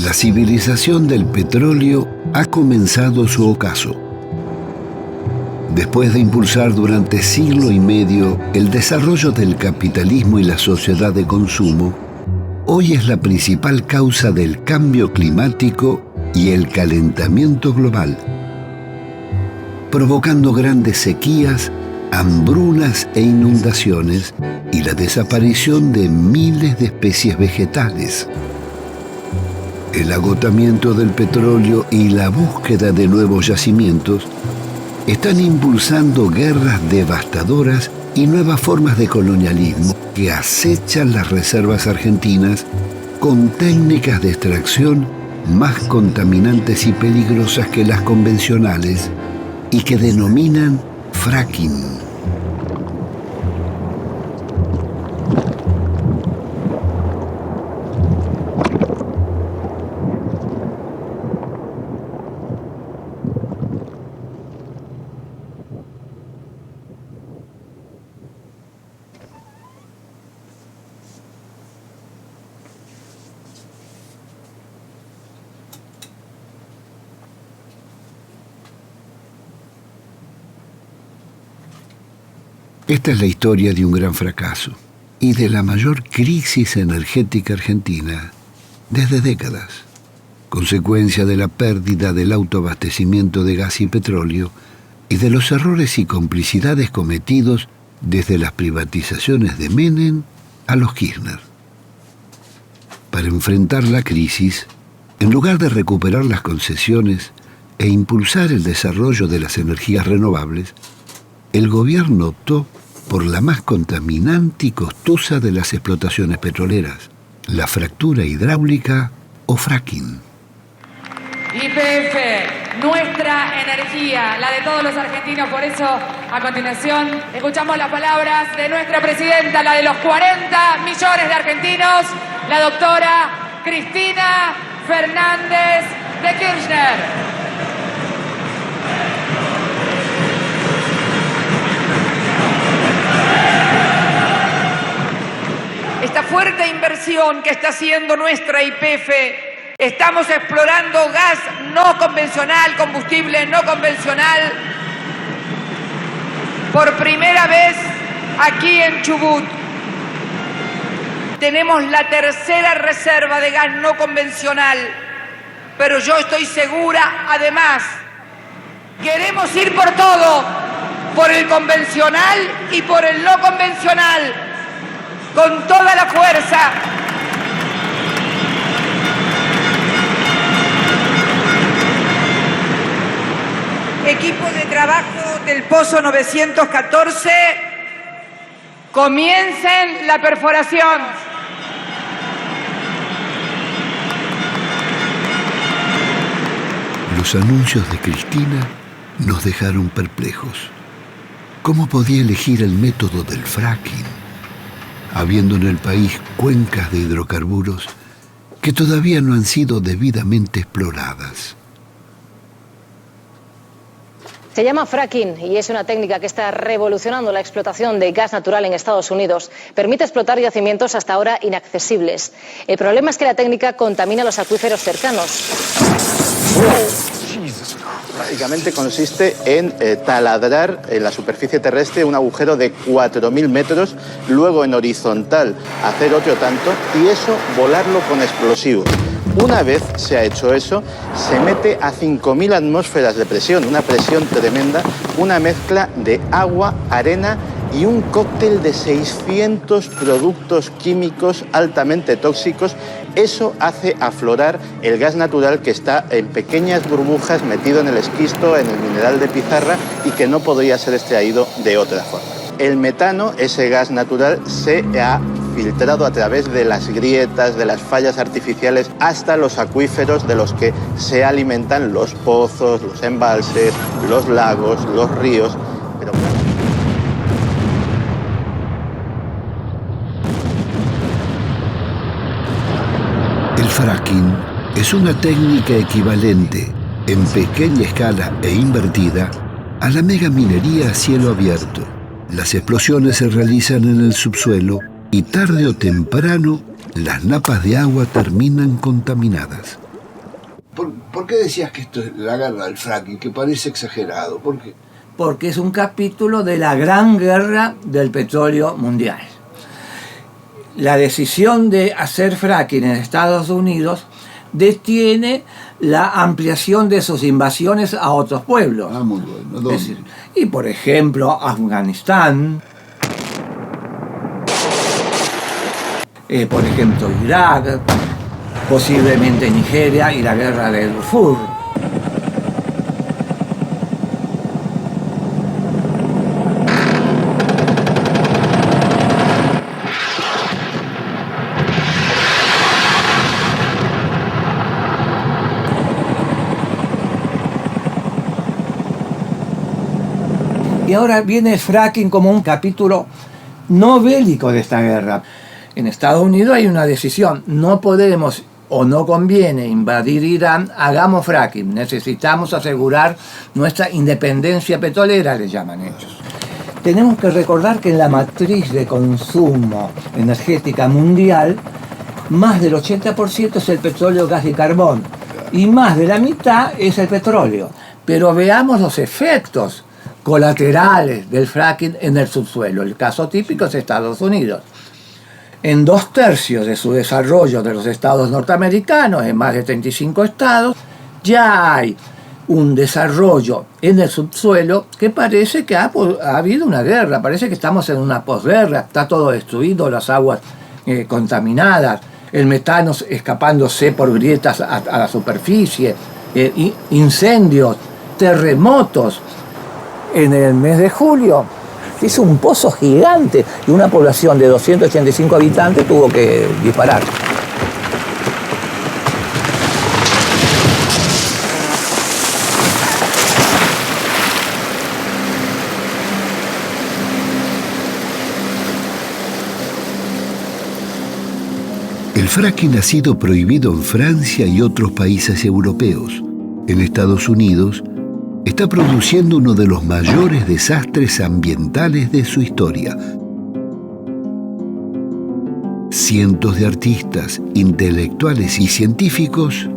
La civilización del petróleo ha comenzado su ocaso. Después de impulsar durante siglo y medio el desarrollo del capitalismo y la sociedad de consumo, hoy es la principal causa del cambio climático y el calentamiento global, provocando grandes sequías, hambrunas e inundaciones y la desaparición de miles de especies vegetales. El agotamiento del petróleo y la búsqueda de nuevos yacimientos están impulsando guerras devastadoras y nuevas formas de colonialismo que acechan las reservas argentinas con técnicas de extracción más contaminantes y peligrosas que las convencionales y que denominan fracking. Esta es la historia de un gran fracaso y de la mayor crisis energética argentina desde décadas, consecuencia de la pérdida del autoabastecimiento de gas y petróleo y de los errores y complicidades cometidos desde las privatizaciones de Menem a los Kirchner. Para enfrentar la crisis, en lugar de recuperar las concesiones e impulsar el desarrollo de las energías renovables, el gobierno optó por la más contaminante y costosa de las explotaciones petroleras, la fractura hidráulica o fracking. YPF, nuestra energía, la de todos los argentinos. Por eso, a continuación, escuchamos las palabras de nuestra presidenta, la de los 40 millones de argentinos, la doctora Cristina Fernández de Kirchner. Esta fuerte inversión que está haciendo nuestra YPF, estamos explorando gas no convencional, combustible no convencional, por primera vez aquí en Chubut. Tenemos la tercera reserva de gas no convencional, pero yo estoy segura, además, queremos ir por todo, por el convencional y por el no convencional, con toda la fuerza. Equipo de trabajo del Pozo 914, comiencen la perforación. Los anuncios de Cristina nos dejaron perplejos. ¿Cómo podía elegir el método del fracking, habiendo en el país cuencas de hidrocarburos que todavía no han sido debidamente exploradas? Se llama fracking y es una técnica que está revolucionando la explotación de gas natural en Estados Unidos. Permite explotar yacimientos hasta ahora inaccesibles. El problema es que la técnica contamina los acuíferos cercanos. Básicamente consiste en taladrar en la superficie terrestre un agujero de 4.000 metros, luego en horizontal hacer otro tanto y eso volarlo con explosivos. Una vez se ha hecho eso, se mete a 5.000 atmósferas de presión, una presión tremenda, una mezcla de agua, arena y un cóctel de 600 productos químicos altamente tóxicos. Eso hace aflorar el gas natural que está en pequeñas burbujas metido en el esquisto, en el mineral de pizarra y que no podría ser extraído de otra forma. El metano, ese gas natural, se ha filtrado a través de las grietas, de las fallas artificiales, hasta los acuíferos de los que se alimentan los pozos, los embalses, los lagos, los ríos. Pero... El fracking es una técnica equivalente, en pequeña escala e invertida, a la megaminería a cielo abierto. Las explosiones se realizan en el subsuelo y tarde o temprano las napas de agua terminan contaminadas. ¿por qué decías que esto es la guerra del fracking, que parece exagerado? ¿Por qué? Porque es un capítulo de la gran guerra del petróleo mundial. La decisión de hacer fracking en Estados Unidos detiene la ampliación de sus invasiones a otros pueblos. Ah, muy bueno. ¿Dónde? Es decir, y por ejemplo, Afganistán, por ejemplo, Irak, posiblemente Nigeria y la guerra del Darfur. Y ahora viene el fracking como un capítulo no bélico de esta guerra. En Estados Unidos hay una decisión, no podemos o no conviene invadir Irán, hagamos fracking, necesitamos asegurar nuestra independencia petrolera, le llaman ellos. Tenemos que recordar que en la matriz de consumo energética mundial, más del 80% es el petróleo, gas y carbón, y más de la mitad es el petróleo. Pero veamos los efectos colaterales del fracking en el subsuelo. El caso típico es Estados Unidos. En 2/3 de su desarrollo de los estados norteamericanos, en más de 35 estados, ya hay un desarrollo en el subsuelo que parece que ha habido una guerra, parece que estamos en una posguerra, está todo destruido, las aguas contaminadas, el metano escapándose por grietas a la superficie, incendios, terremotos. En el mes de julio hizo un pozo gigante y una población de 285 habitantes tuvo que disparar. El fracking ha sido prohibido en Francia y otros países europeos. En Estados Unidos está produciendo uno de los mayores desastres ambientales de su historia. Cientos de artistas, intelectuales y científicos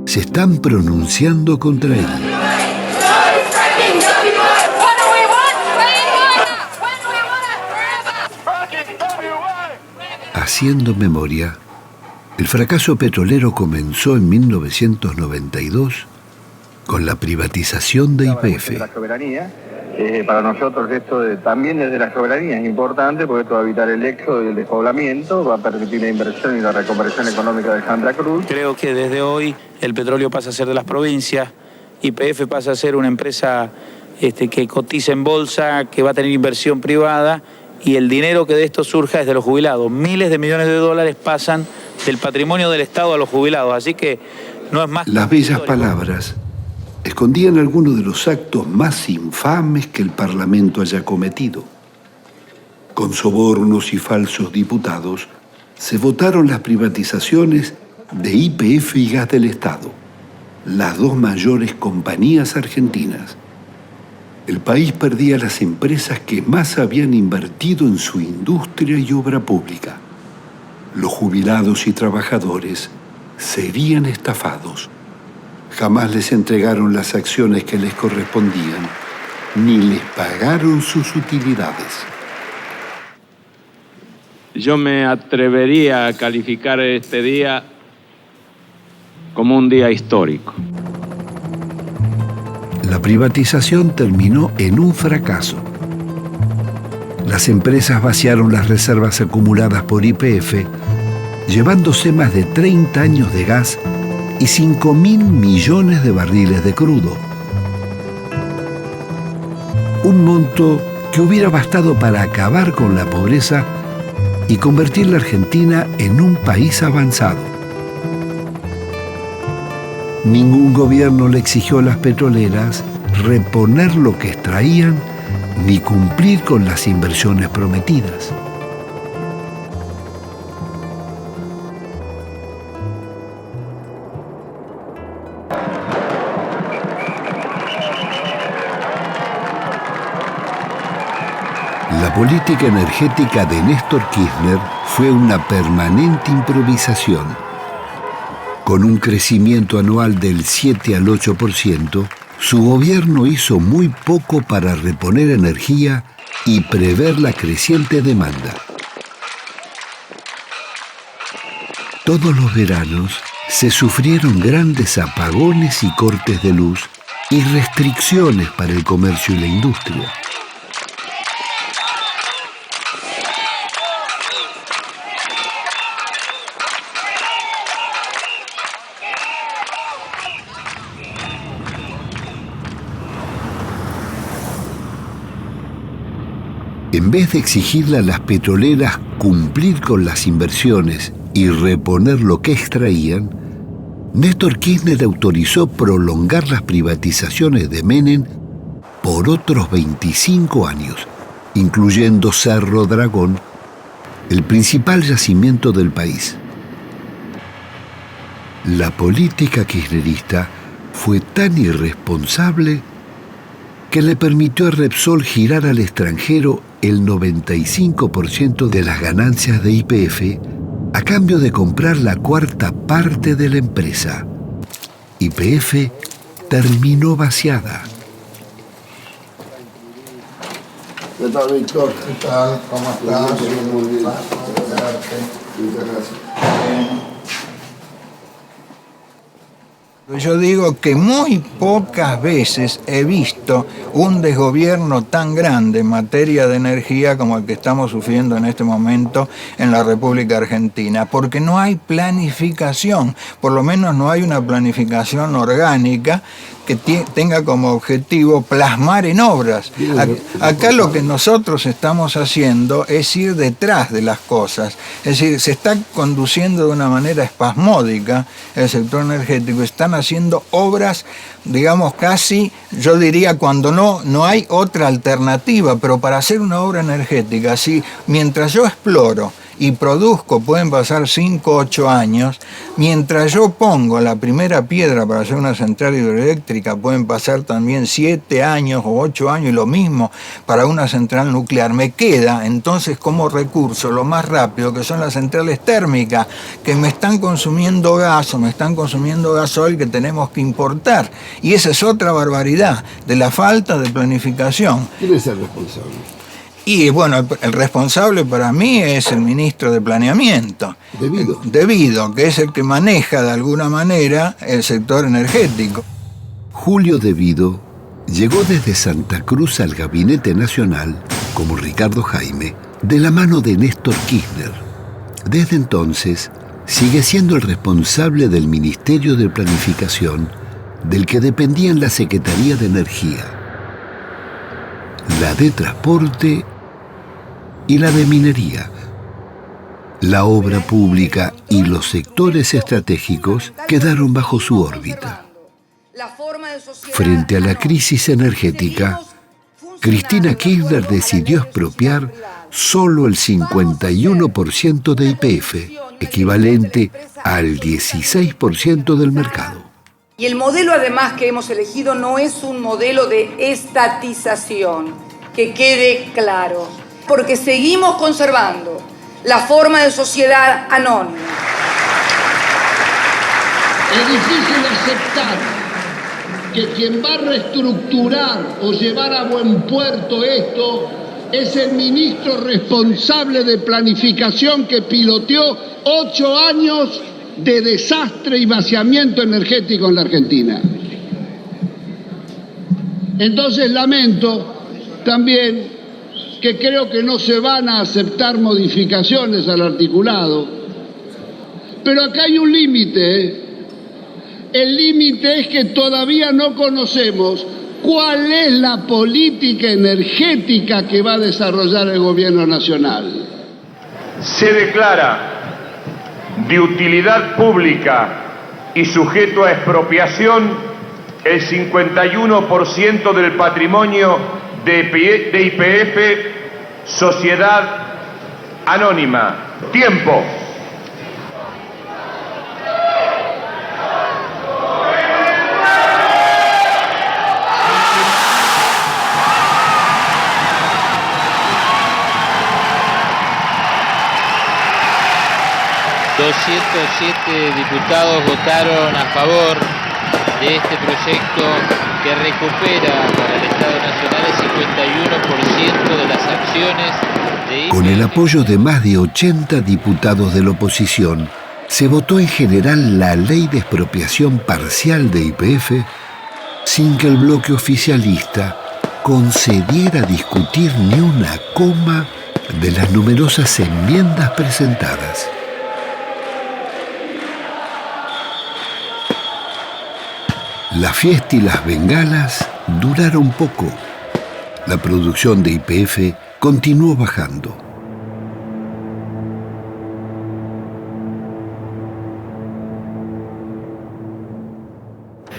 se están pronunciando contra él. Haciendo memoria, el fracaso petrolero comenzó en 1992 con la privatización de YPF. La soberanía, para nosotros esto también desde la soberanía es importante porque esto va a evitar el éxodo y el despoblamiento, va a permitir la inversión y la recuperación económica de Santa Cruz. Creo que desde hoy el petróleo pasa a ser de las provincias, YPF pasa a ser una empresa que cotiza en bolsa, que va a tener inversión privada y el dinero que de esto surja es de los jubilados. Miles de millones de dólares pasan del patrimonio del Estado a los jubilados, así que no es más... Las bellas palabras escondían algunos de los actos más infames que el Parlamento haya cometido. Con sobornos y falsos diputados, se votaron las privatizaciones de YPF y Gas del Estado, las dos mayores compañías argentinas. El país perdía las empresas que más habían invertido en su industria y obra pública. Los jubilados y trabajadores serían estafados. Jamás les entregaron las acciones que les correspondían, ni les pagaron sus utilidades. Yo me atrevería a calificar este día como un día histórico. La privatización terminó en un fracaso. Las empresas vaciaron las reservas acumuladas por YPF, llevándose más de 30 años de gas y 5.000 millones de barriles de crudo. Un monto que hubiera bastado para acabar con la pobreza y convertir la Argentina en un país avanzado. Ningún gobierno le exigió a las petroleras reponer lo que extraían ni cumplir con las inversiones prometidas. La política energética de Néstor Kirchner fue una permanente improvisación. Con un crecimiento anual del 7 al 8%, su gobierno hizo muy poco para reponer energía y prever la creciente demanda. Todos los veranos se sufrieron grandes apagones y cortes de luz y restricciones para el comercio y la industria. En vez de exigirle a las petroleras cumplir con las inversiones y reponer lo que extraían, Néstor Kirchner autorizó prolongar las privatizaciones de Menem por otros 25 años, incluyendo Cerro Dragón, el principal yacimiento del país. La política kirchnerista fue tan irresponsable que le permitió a Repsol girar al extranjero el 95% de las ganancias de YPF a cambio de comprar la cuarta parte de la empresa. YPF terminó vaciada. ¿Qué tal, Víctor? ¿Qué tal? ¿Cómo estás? Muy bien. Muchas gracias. Yo digo que muy pocas veces he visto un desgobierno tan grande en materia de energía como el que estamos sufriendo en este momento en la República Argentina, porque no hay planificación, por lo menos no hay una planificación orgánica que tenga como objetivo plasmar en obras. Acá lo que nosotros estamos haciendo es ir detrás de las cosas, es decir, se está conduciendo de una manera espasmódica el sector energético, están haciendo obras, digamos, casi, yo diría, cuando no hay otra alternativa, pero para hacer una obra energética, si mientras yo exploro y produzco, pueden pasar 5 o 8 años, mientras yo pongo la primera piedra para hacer una central hidroeléctrica, pueden pasar también 7 años o 8 años, y lo mismo para una central nuclear. Me queda entonces como recurso lo más rápido, que son las centrales térmicas, que me están consumiendo gas o me están consumiendo gasoil que tenemos que importar. Y esa es otra barbaridad de la falta de planificación. ¿Quién es el responsable? Y bueno, el responsable para mí es el ministro de Planeamiento. Debido, que es el que maneja de alguna manera el sector energético. Julio Debido llegó desde Santa Cruz al Gabinete Nacional, como Ricardo Jaime, de la mano de Néstor Kirchner. Desde entonces, sigue siendo el responsable del Ministerio de Planificación, del que dependían la Secretaría de Energía, la de Transporte y la de Minería. La obra pública y los sectores estratégicos quedaron bajo su órbita. Frente a la crisis energética, Cristina Kirchner decidió expropiar solo el 51% de YPF, equivalente al 16% del mercado. Y el modelo además que hemos elegido no es un modelo de estatización, que quede claro, porque seguimos conservando la forma de sociedad anónima. Es difícil aceptar que quien va a reestructurar o llevar a buen puerto esto es el ministro responsable de planificación que piloteó 8 años de desastre y vaciamiento energético en la Argentina. Entonces lamento también que creo que no se van a aceptar modificaciones al articulado, pero acá hay un límite. El límite es que todavía no conocemos cuál es la política energética que va a desarrollar el gobierno nacional. Se declara de utilidad pública y sujeto a expropiación el 51% del patrimonio de YPF, Sociedad Anónima. Tiempo. 207 diputados votaron a favor de este proyecto que recupera para el Estado Nacional el 51% de las acciones de... Con el apoyo de más de 80 diputados de la oposición, se votó en general la ley de expropiación parcial de YPF sin que el bloque oficialista concediera discutir ni una coma de las numerosas enmiendas presentadas. La fiesta y las bengalas duraron poco. La producción de YPF continuó bajando.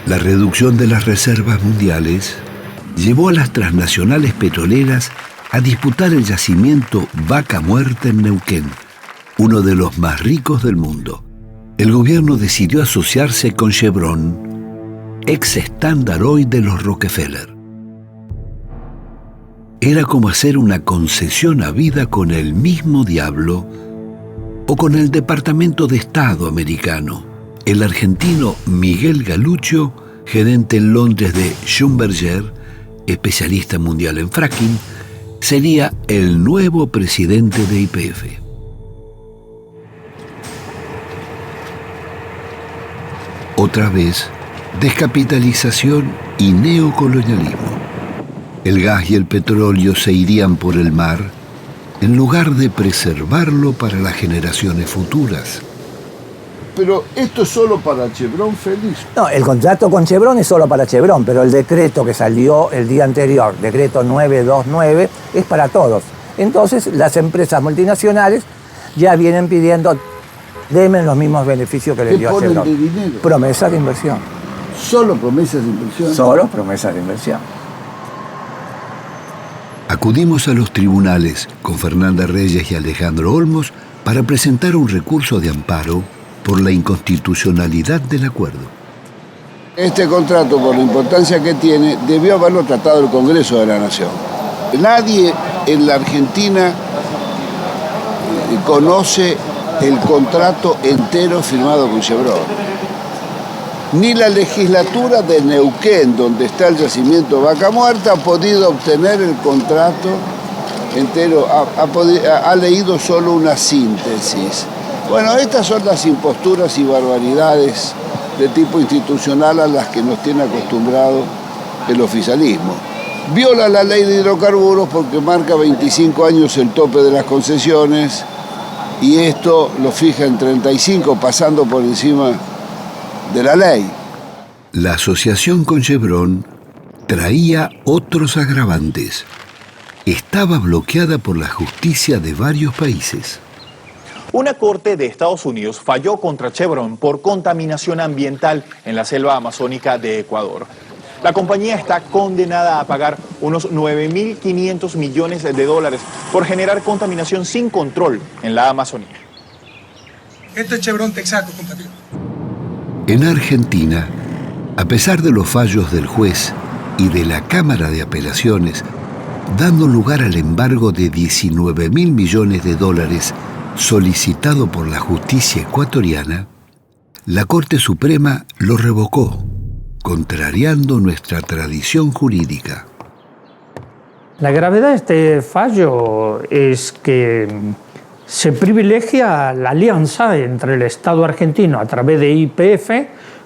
La reducción de las reservas mundiales llevó a las transnacionales petroleras a disputar el yacimiento Vaca Muerta en Neuquén, uno de los más ricos del mundo. El gobierno decidió asociarse con Chevron, ex estándar hoy de los Rockefeller. Era como hacer una concesión a vida con el mismo diablo o con el Departamento de Estado americano. El argentino Miguel Galuccio, gerente en Londres de Schlumberger, especialista mundial en fracking, sería el nuevo presidente de YPF. Otra vez, descapitalización y neocolonialismo. El gas y el petróleo se irían por el mar en lugar de preservarlo para las generaciones futuras. Pero esto es solo para Chevron, Félix. No, el contrato con Chevron es solo para Chevron, pero el decreto que salió el día anterior, decreto 929, es para todos. Entonces, las empresas multinacionales ya vienen pidiendo, denme los mismos beneficios que les dio a Chevron. ¿Qué ponen de dinero? Promesas de inversión. ¿Solo promesas de inversión? Solo promesas de inversión. Acudimos a los tribunales con Fernanda Reyes y Alejandro Olmos para presentar un recurso de amparo por la inconstitucionalidad del acuerdo. Este contrato, por la importancia que tiene, debió haberlo tratado el Congreso de la Nación. Nadie en la Argentina conoce el contrato entero firmado con Chevron. Ni la legislatura de Neuquén, donde está el yacimiento Vaca Muerta, ha podido obtener el contrato entero, ha leído solo una síntesis. Bueno, estas son las imposturas y barbaridades de tipo institucional a las que nos tiene acostumbrado el oficialismo. Viola la ley de hidrocarburos porque marca 25 años el tope de las concesiones y esto lo fija en 35, pasando por encima de la ley. La asociación con Chevron traía otros agravantes. Estaba bloqueada por la justicia de varios países. Una corte de Estados Unidos falló contra Chevron por contaminación ambiental en la selva amazónica de Ecuador. La compañía está condenada a pagar unos 9.500 millones de dólares por generar contaminación sin control en la Amazonía. Esto es Chevron Texaco, compatriota. En Argentina, a pesar de los fallos del juez y de la Cámara de Apelaciones, dando lugar al embargo de 19.000 millones de dólares solicitado por la justicia ecuatoriana, la Corte Suprema lo revocó, contrariando nuestra tradición jurídica. La gravedad de este fallo es que se privilegia la alianza entre el Estado argentino a través de YPF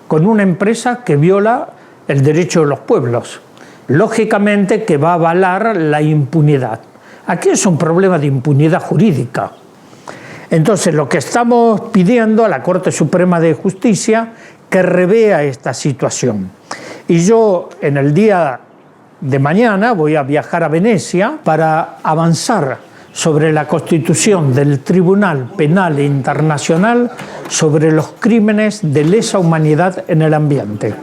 con una empresa que viola el derecho de los pueblos. Lógicamente que va a avalar la impunidad. Aquí es un problema de impunidad jurídica. Entonces, lo que estamos pidiendo a la Corte Suprema de Justicia que revea esta situación. Y yo, en el día de mañana, voy a viajar a Venecia para avanzar sobre la constitución del Tribunal Penal Internacional sobre los crímenes de lesa humanidad en el ambiente.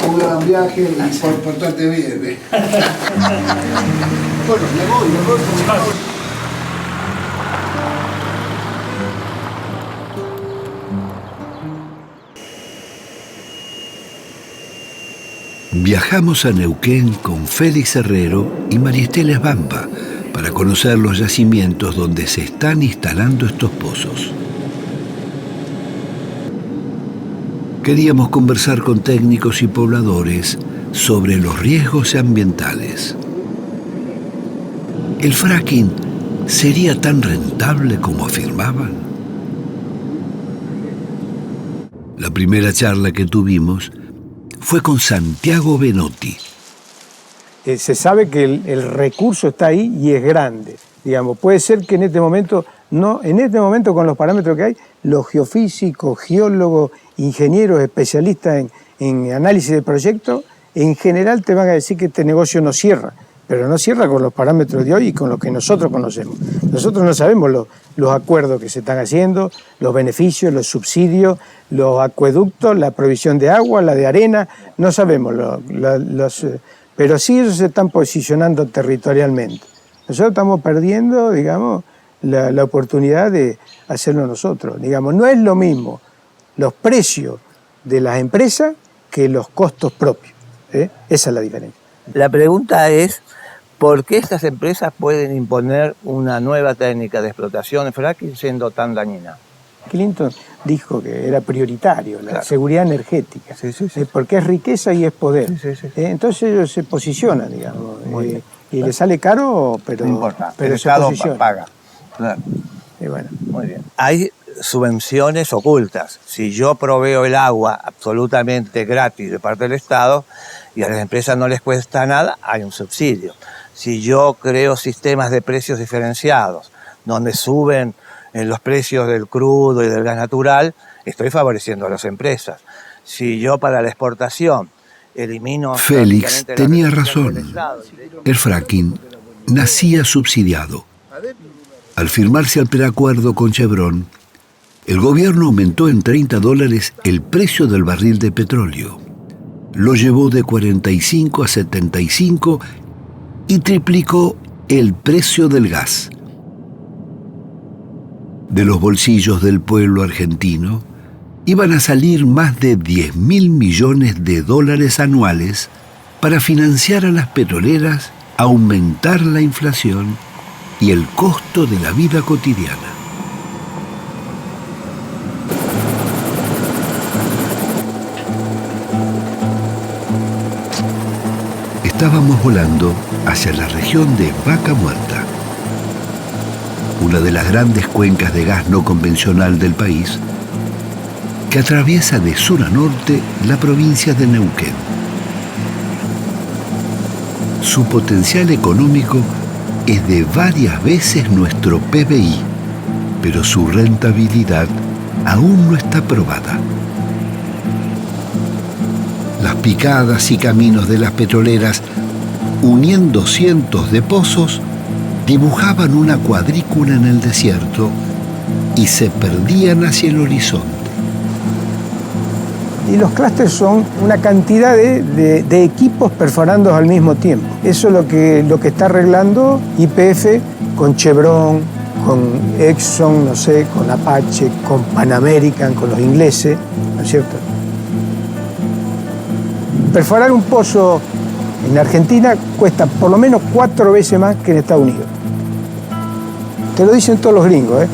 Un gran viaje y portate bien. Bueno, me voy. Viajamos a Neuquén con Félix Herrero y Maristeles Bamba para conocer los yacimientos donde se están instalando estos pozos. Queríamos conversar con técnicos y pobladores sobre los riesgos ambientales. ¿El fracking sería tan rentable como afirmaban? La primera charla que tuvimos fue con Santiago Benotti. Se sabe que el recurso está ahí y es grande. Digamos, puede ser que en este momento con los parámetros que hay, los geofísicos, geólogos, ingenieros, especialistas en análisis de proyectos, en general te van a decir que este negocio no cierra, pero no cierra con los parámetros de hoy y con los que nosotros conocemos. Nosotros no sabemos los acuerdos que se están haciendo, los beneficios, los subsidios, los acueductos, la provisión de agua, la de arena, no sabemos, pero sí ellos se están posicionando territorialmente. Nosotros estamos perdiendo, digamos, la oportunidad de hacerlo nosotros. Digamos, no es lo mismo los precios de las empresas que los costos propios. Esa es la diferencia. La pregunta es, ¿por qué estas empresas pueden imponer una nueva técnica de explotación de fracking siendo tan dañina? Clinton dijo que era prioritario, la seguridad energética, porque es riqueza y es poder. Entonces ellos se posicionan, digamos, y les sale caro, pero, no importa, pero el se Estado posiciona. paga. Claro. Y bueno. Muy bien. Hay subvenciones ocultas. Si yo proveo el agua absolutamente gratis de parte del Estado y a las empresas no les cuesta nada, hay un subsidio. Si yo creo sistemas de precios diferenciados, donde suben los precios del crudo y del gas natural, estoy favoreciendo a las empresas. Si yo para la exportación elimino... Félix tenía razón. El fracking nacía subsidiado. Al firmarse el preacuerdo con Chevron, el gobierno aumentó en $30 el precio del barril de petróleo. Lo llevó de 45 a 75 y triplicó el precio del gas. De los bolsillos del pueblo argentino iban a salir más de $10.000 millones anuales para financiar a las petroleras, aumentar la inflación y el costo de la vida cotidiana. Estábamos volando hacia la región de Vaca Muerta, una de las grandes cuencas de gas no convencional del país, que atraviesa de sur a norte la provincia de Neuquén. Su potencial económico es de varias veces nuestro PBI, pero su rentabilidad aún no está probada. Las picadas y caminos de las petroleras, uniendo cientos de pozos, dibujaban una cuadrícula en el desierto y se perdían hacia el horizonte. Y los clústeres son una cantidad de equipos perforando al mismo tiempo. Eso es lo que está arreglando YPF con Chevron, con Exxon, no sé, con Apache, con Pan American, con los ingleses, ¿no es cierto? Perforar un pozo en Argentina cuesta por lo menos 4 veces más que en Estados Unidos. Te lo dicen todos los gringos,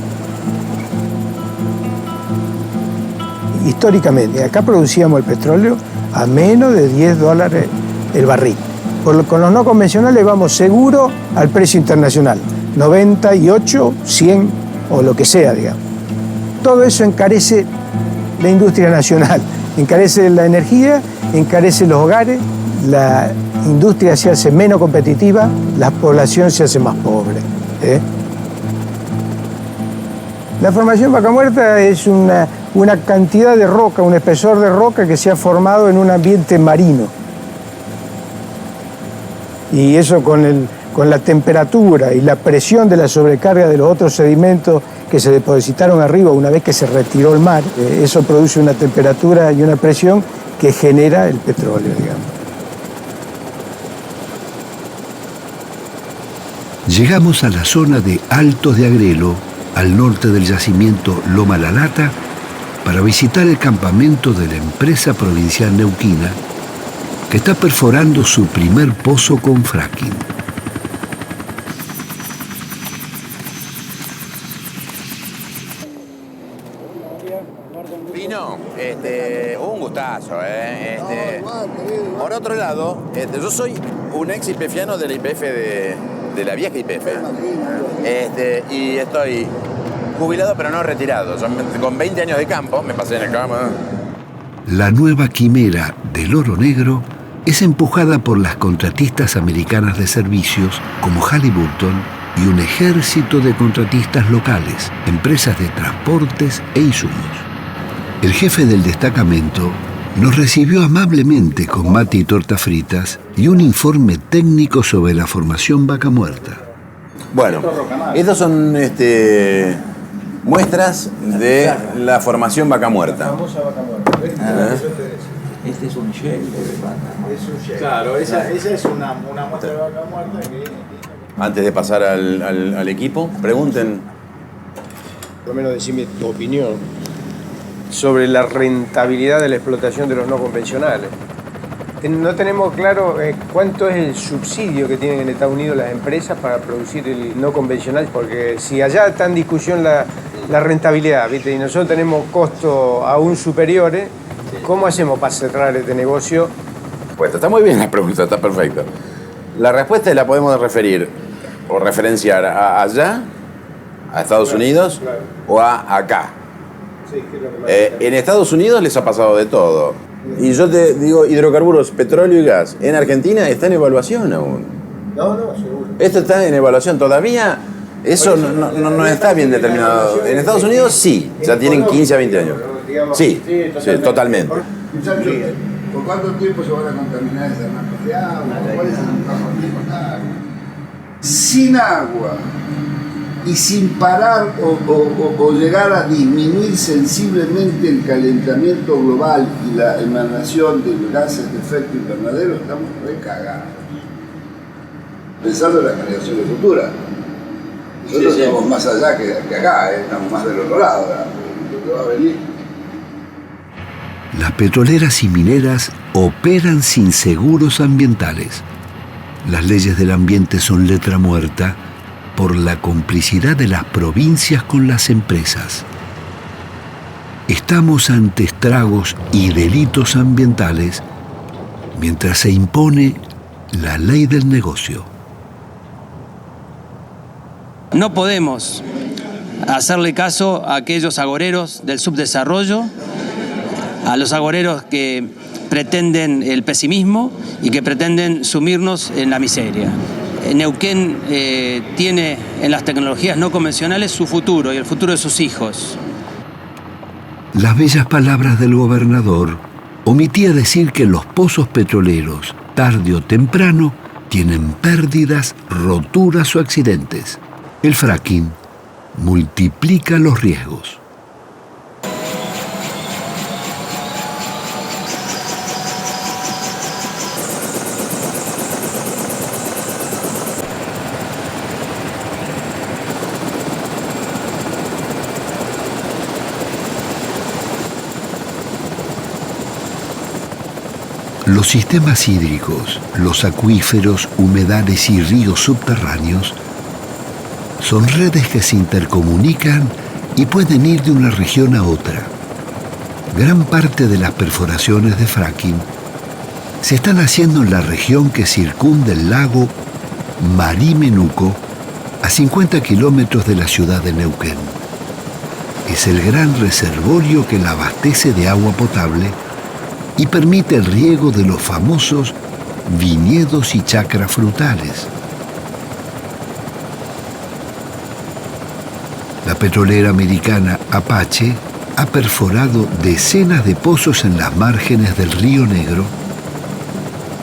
Históricamente, acá producíamos el petróleo a menos de $10 el barril. Con los no convencionales vamos seguro al precio internacional, 98, 100 o lo que sea, digamos. Todo eso encarece la industria nacional, encarece la energía, encarece los hogares, la industria se hace menos competitiva, la población se hace más pobre. La formación Vaca Muerta es una cantidad de roca, un espesor de roca que se ha formado en un ambiente marino. Y eso con la temperatura y la presión de la sobrecarga de los otros sedimentos que se depositaron arriba una vez que se retiró el mar, eso produce una temperatura y una presión que genera el petróleo, digamos. Llegamos a la zona de Altos de Agrelo, al norte del yacimiento Loma La Lata, para visitar el campamento de la empresa provincial neuquina que está perforando su primer pozo con fracking. Pino, gustazo, Por otro lado, yo soy un ex IPFiano de la IPF de la vieja IPF. Y estoy jubilado pero no retirado. Yo, con 20 años de campo, me pasé en el campo. La nueva quimera del oro negro es empujada por las contratistas americanas de servicios como Halliburton y un ejército de contratistas locales, empresas de transportes e insumos. El jefe del destacamento nos recibió amablemente con mate y tortas fritas y un informe técnico sobre la formación Vaca Muerta. Bueno, estos son muestras de la formación Vaca Muerta. La famosa Vaca Muerta. Este es un shell de vaca. Es un shell. Claro, esa es una muestra de Vaca Muerta que... Antes de pasar al equipo, pregunten. Por lo menos decime tu opinión sobre la rentabilidad de la explotación de los no convencionales. No tenemos claro cuánto es el subsidio que tienen en Estados Unidos las empresas para producir el no convencional, porque si allá está en discusión la rentabilidad, ¿viste? Y nosotros tenemos costos aún superiores, ¿cómo hacemos para cerrar este negocio? Pues está muy bien la pregunta, está perfecta. La respuesta la podemos referir o referenciar a allá, a Estados Unidos, o a acá. En Estados Unidos les ha pasado de todo. Y yo te digo, hidrocarburos, petróleo y gas, en Argentina está en evaluación aún. No, seguro. Esto está en evaluación todavía. Eso no está bien determinado. En Estados Unidos sí, ya tienen 15 a 20 años. Sí, totalmente. ¿Por cuánto tiempo se van a contaminar esas napas de agua? ¿Cuál es el problema? Sin agua y sin parar o llegar a disminuir sensiblemente el calentamiento global y la emanación de gases de efecto invernadero, estamos recagados. Pensando en las generaciones futuras. Nosotros estamos más allá que acá, estamos más del otro lado, lo que va a venir. Las petroleras y mineras operan sin seguros ambientales. Las leyes del ambiente son letra muerta por la complicidad de las provincias con las empresas. Estamos ante estragos y delitos ambientales mientras se impone la ley del negocio. No podemos hacerle caso a aquellos agoreros del subdesarrollo, a los agoreros que pretenden el pesimismo y que pretenden sumirnos en la miseria. Neuquén tiene en las tecnologías no convencionales su futuro y el futuro de sus hijos. Las bellas palabras del gobernador omitía decir que los pozos petroleros, tarde o temprano, tienen pérdidas, roturas o accidentes. El fracking multiplica los riesgos. Los sistemas hídricos, los acuíferos, humedales y ríos subterráneos son redes que se intercomunican y pueden ir de una región a otra. Gran parte de las perforaciones de fracking se están haciendo en la región que circunda el lago Marí-Menuco, a 50 kilómetros de la ciudad de Neuquén. Es el gran reservorio que la abastece de agua potable y permite el riego de los famosos viñedos y chacras frutales. La petrolera americana Apache ha perforado decenas de pozos en las márgenes del Río Negro,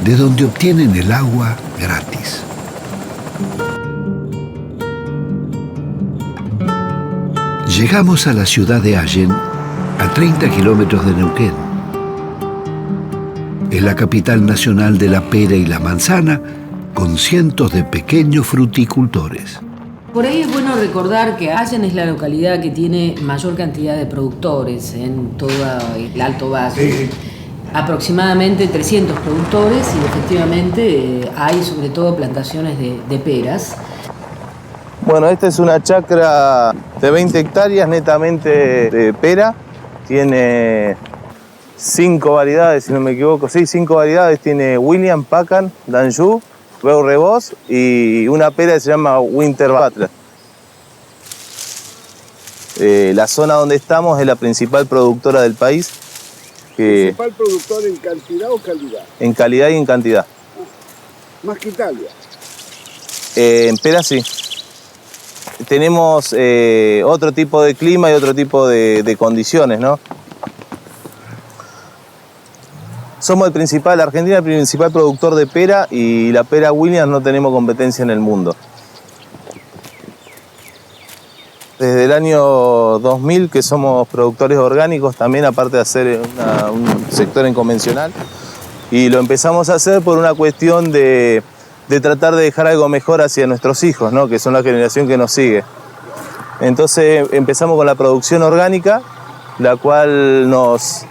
de donde obtienen el agua gratis. Llegamos a la ciudad de Allen, a 30 kilómetros de Neuquén. Es la capital nacional de la pera y la manzana, con cientos de pequeños fruticultores. Por ahí es bueno recordar que Allen es la localidad que tiene mayor cantidad de productores en todo el Alto Valle. Aproximadamente 300 productores y efectivamente hay sobre todo plantaciones de peras. Bueno, esta es una chacra de 20 hectáreas netamente de pera. Tiene 5 variedades, si no me equivoco. Sí, 5 variedades. Tiene William, Pacan, Danjou, Beau Reboz y una pera que se llama Winter Butler. La zona donde estamos es la principal productora del país. ¿Principal productor en cantidad o calidad? En calidad y en cantidad. Más que Italia. En pera sí. Tenemos otro tipo de clima y otro tipo de condiciones, ¿no? Somos Argentina es el principal productor de pera y la pera Williams no tenemos competencia en el mundo. Desde el año 2000 que somos productores orgánicos también, aparte de hacer un sector en convencional. Y lo empezamos a hacer por una cuestión de tratar de dejar algo mejor hacia nuestros hijos, ¿no? Que son la generación que nos sigue. Entonces empezamos con la producción orgánica, la cual nos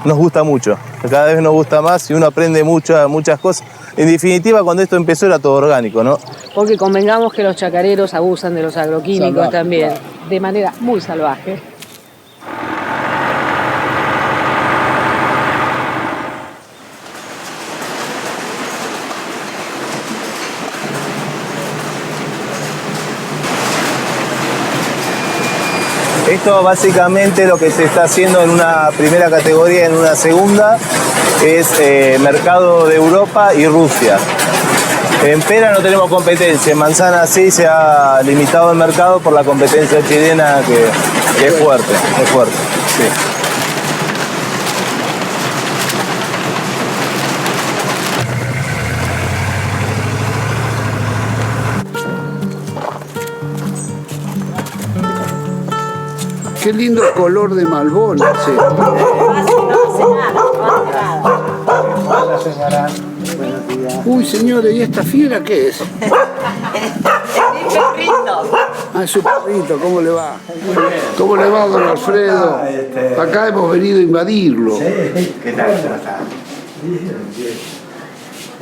gusta mucho. Cada vez nos gusta más y uno aprende muchas cosas. En definitiva, cuando esto empezó era todo orgánico, ¿no? Porque convengamos que los chacareros abusan de los agroquímicos salvaje, también, claro, de manera muy salvaje. Esto básicamente lo que se está haciendo en una primera categoría y en una segunda es mercado de Europa y Rusia. En pera no tenemos competencia, en manzana sí se ha limitado el mercado por la competencia chilena que es fuerte, sí. Qué lindo color de Malbón ese. Uy, señores, ¿y esta fiera qué es? Mi perrito. Ah, su perrito, ¿cómo le va? ¿Cómo le va, don Alfredo? Acá hemos venido a invadirlo. ¿Qué tal?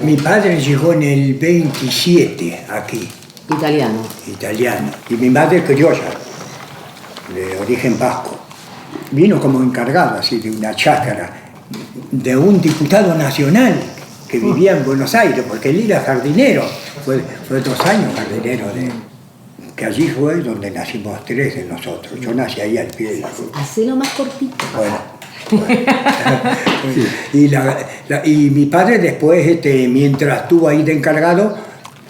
Mi padre llegó en el 27 aquí. Italiano. Y mi madre criolla, de origen vasco. Vino como encargada así de una chácara de un diputado nacional que vivía en Buenos Aires, porque él era jardinero. Fue 2 años jardinero que allí fue donde nacimos 3 de nosotros. Yo nací ahí al pie de la ruta. Hacelo más cortito. Bueno. Y mi padre después, mientras estuvo ahí de encargado,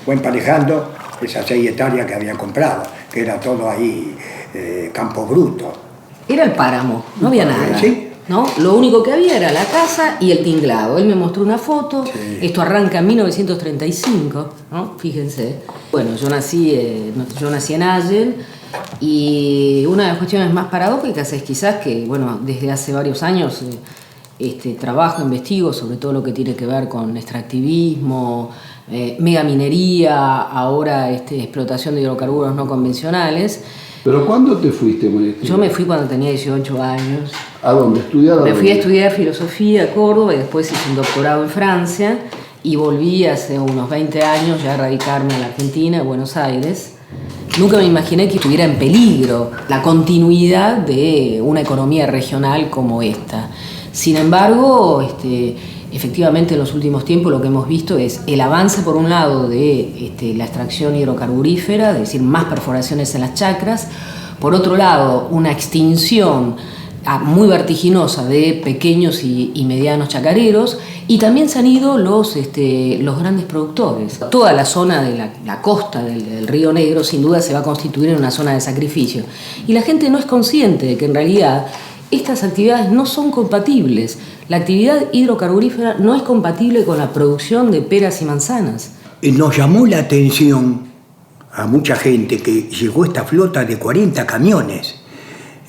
fue emparejando esas 6 hectáreas que había comprado, que era todo ahí campo bruto. Era el páramo, no había nada. Sí. ¿No? Lo único que había era la casa y el tinglado. Él me mostró una foto, sí. Esto arranca en 1935, ¿no? Fíjense. Bueno, yo nací en Allen y una de las cuestiones más paradójicas es quizás que, bueno, desde hace varios años trabajo, investigo sobre todo lo que tiene que ver con extractivismo, megaminería, ahora explotación de hidrocarburos no convencionales. ¿Pero cuándo te fuiste, maestra? Yo me fui cuando tenía 18 años. ¿A dónde? ¿Estudiar? Me fui a estudiar filosofía a Córdoba y después hice un doctorado en Francia y volví hace unos 20 años ya a radicarme en la Argentina, en Buenos Aires. Nunca me imaginé que estuviera en peligro la continuidad de una economía regional como esta. Sin embargo, efectivamente en los últimos tiempos lo que hemos visto es el avance por un lado de la extracción hidrocarburífera, es decir, más perforaciones en las chacras, por otro lado una extinción muy vertiginosa de pequeños y medianos chacareros, y también se han ido los grandes productores. Toda la zona de la costa del Río Negro sin duda se va a constituir en una zona de sacrificio, y la gente no es consciente de que en realidad estas actividades no son compatibles. La actividad hidrocarburífera no es compatible con la producción de peras y manzanas. Nos llamó la atención a mucha gente que llegó esta flota de 40 camiones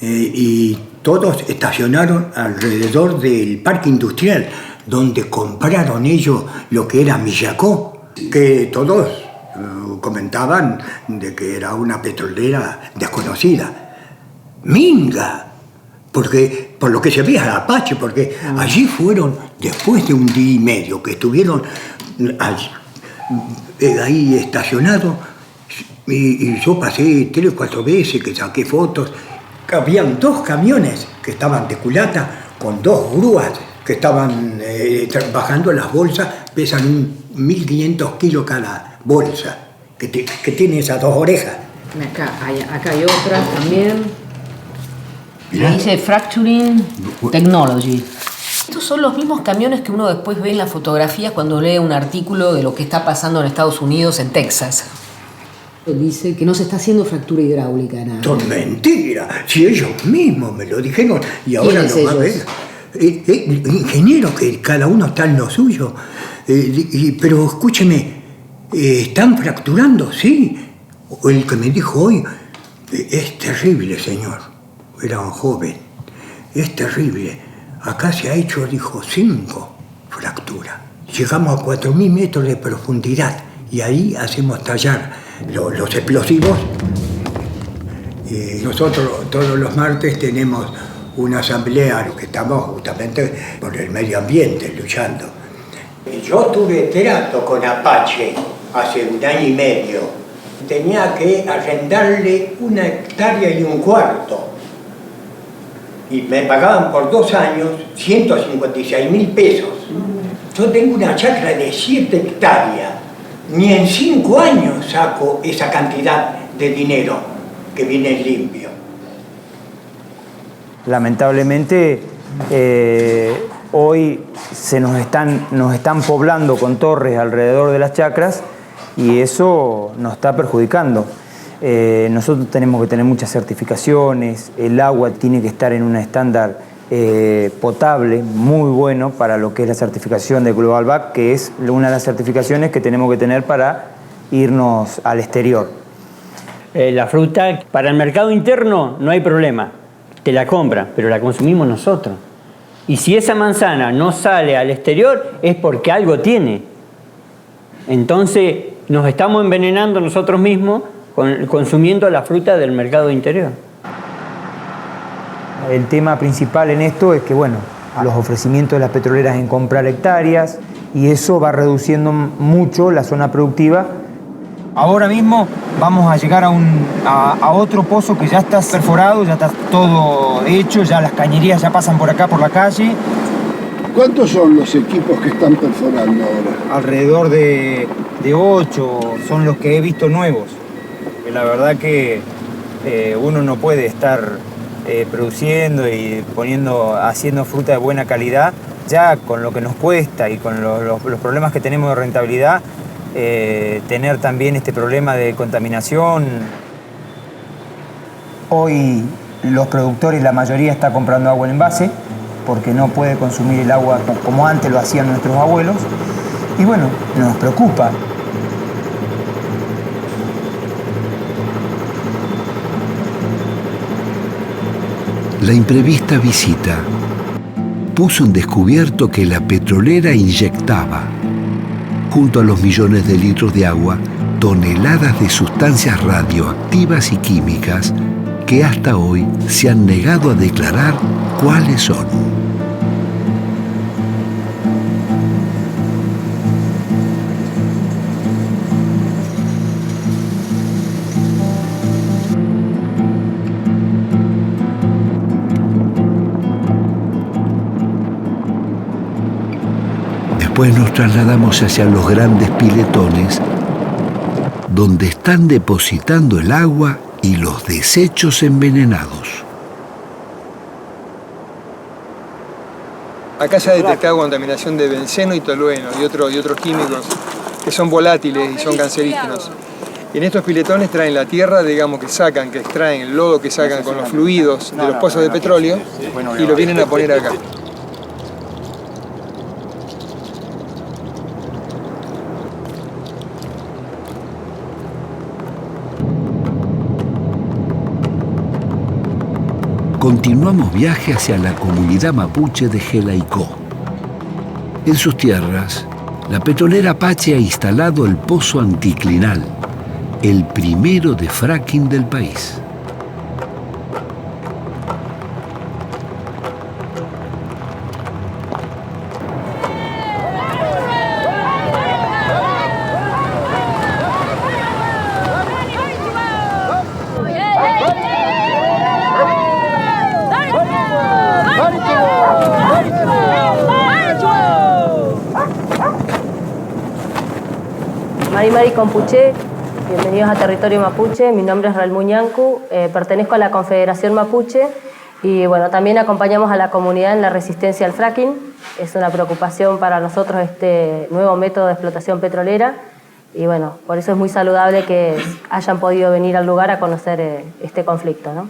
y todos estacionaron alrededor del parque industrial, donde compraron ellos lo que era Millacó, que todos comentaban de que era una petrolera desconocida. Minga. Porque, por lo que se veía Apache, porque allí fueron, después de un día y medio que estuvieron ahí estacionados, y yo pasé 3 o 4 veces que saqué fotos, habían 2 camiones que estaban de culata con 2 grúas que estaban bajando las bolsas, pesan 1.500 kilos cada bolsa, que tiene esas 2 orejas. Acá hay otra también. Mirá. Dice Fracturing Technology. Estos son los mismos camiones que uno después ve en las fotografías cuando lee un artículo de lo que está pasando en Estados Unidos, en Texas. Dice que no se está haciendo fractura hidráulica, nada. Son mentiras, si ellos mismos me lo dijeron y ahora lo va a ver. Ingeniero, que cada uno está en lo suyo. Pero escúcheme, ¿están fracturando? Sí. El que me dijo hoy, es terrible, señor. Era un joven. Es terrible. Acá se ha hecho, dijo, 5 fracturas. Llegamos a 4.000 metros de profundidad y ahí hacemos tallar los explosivos. Nosotros todos los martes tenemos una asamblea, lo que estamos justamente por el medio ambiente luchando. Yo tuve trato con Apache hace 1 año y medio. Tenía que arrendarle 1 hectárea y 1/4. Y me pagaban por 2 años 156.000 pesos. Yo tengo una chacra de 7 hectáreas. Ni en 5 años saco esa cantidad de dinero que viene limpio. Lamentablemente, hoy nos están poblando con torres alrededor de las chacras y eso nos está perjudicando. Nosotros tenemos que tener muchas certificaciones, el agua tiene que estar en un estándar potable, muy bueno para lo que es la certificación de Global Back, que es una de las certificaciones que tenemos que tener para irnos al exterior. La fruta para el mercado interno no hay problema, te la compran, pero la consumimos nosotros. Y si esa manzana no sale al exterior es porque algo tiene. Entonces nos estamos envenenando nosotros mismos consumiendo la fruta del mercado interior. El tema principal en esto es que, bueno, los ofrecimientos de las petroleras en comprar hectáreas y eso va reduciendo mucho la zona productiva. Ahora mismo vamos a llegar a otro pozo que ya está perforado, ya está todo hecho, ya las cañerías ya pasan por acá, por la calle. ¿Cuántos son los equipos que están perforando ahora? Alrededor de 8 son los que he visto nuevos. La verdad que uno no puede estar produciendo y haciendo fruta de buena calidad, ya con lo que nos cuesta y con los problemas que tenemos de rentabilidad, tener también este problema de contaminación. Hoy los productores, la mayoría está comprando agua en envase porque no puede consumir el agua como antes lo hacían nuestros abuelos y bueno, nos preocupa. La imprevista visita puso en descubierto que la petrolera inyectaba, junto a los millones de litros de agua, toneladas de sustancias radioactivas y químicas que hasta hoy se han negado a declarar cuáles son. Después nos trasladamos hacia los grandes piletones, donde están depositando el agua y los desechos envenenados. Acá se ha detectado contaminación de benceno y tolueno y otros químicos que son volátiles y son cancerígenos. Y en estos piletones traen la tierra, digamos, que extraen el lodo que sacan con los fluidos de los pozos de petróleo y lo vienen a poner acá. Continuamos viaje hacia la comunidad mapuche de Jelaicó. En sus tierras, la petrolera Apache ha instalado el pozo anticlinal, el primero de fracking del país. Mari Compuché, bienvenidos a Territorio Mapuche. Mi nombre es Raúl Ñancu, pertenezco a la Confederación Mapuche y bueno, también acompañamos a la comunidad en la resistencia al fracking. Es una preocupación para nosotros este nuevo método de explotación petrolera y bueno, por eso es muy saludable que hayan podido venir al lugar a conocer este conflicto, ¿no?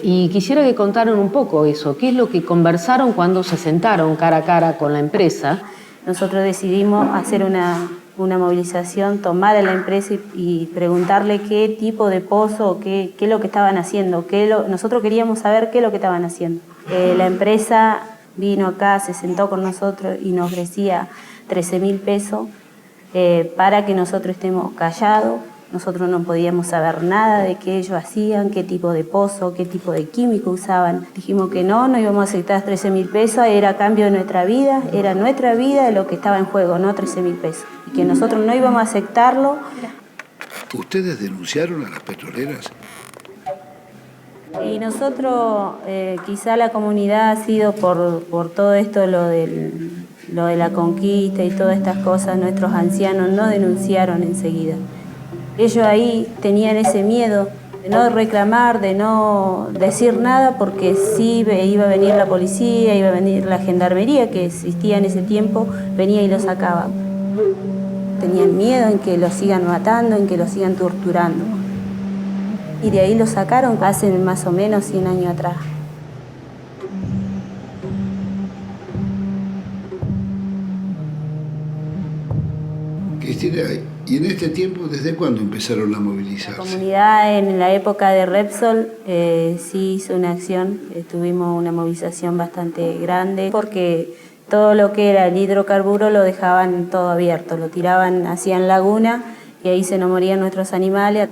Y quisiera que contaran un poco eso, qué es lo que conversaron cuando se sentaron cara a cara con la empresa. Nosotros decidimos hacer una movilización, tomar a la empresa y preguntarle qué tipo de pozo, qué es lo que estaban haciendo. Nosotros queríamos saber qué es lo que estaban haciendo. La empresa vino acá, se sentó con nosotros y nos ofrecía 13.000 pesos para que nosotros estemos callados. Nosotros no podíamos saber nada de qué ellos hacían, qué tipo de pozo, qué tipo de químico usaban. Dijimos que no íbamos a aceptar 13.000 pesos, era a cambio de nuestra vida, era nuestra vida lo que estaba en juego, no 13.000 pesos. Y que nosotros no íbamos a aceptarlo. ¿Ustedes denunciaron a las petroleras? Y nosotros, quizá la comunidad ha sido por todo esto, lo de la conquista y todas estas cosas, nuestros ancianos no denunciaron enseguida. Ellos ahí tenían ese miedo de no reclamar, de no decir nada, porque sí iba a venir la policía, iba a venir la gendarmería que existía en ese tiempo, venía y los sacaba. Tenían miedo en que los sigan matando, en que los sigan torturando. Y de ahí los sacaron hace más o menos 100 años atrás. Cristina, ¿y en este tiempo desde cuándo empezaron a movilizarse? La comunidad en la época de Repsol sí hizo una acción, tuvimos una movilización bastante grande porque todo lo que era el hidrocarburo lo dejaban todo abierto, lo tiraban, hacían laguna y ahí se nos morían nuestros animales.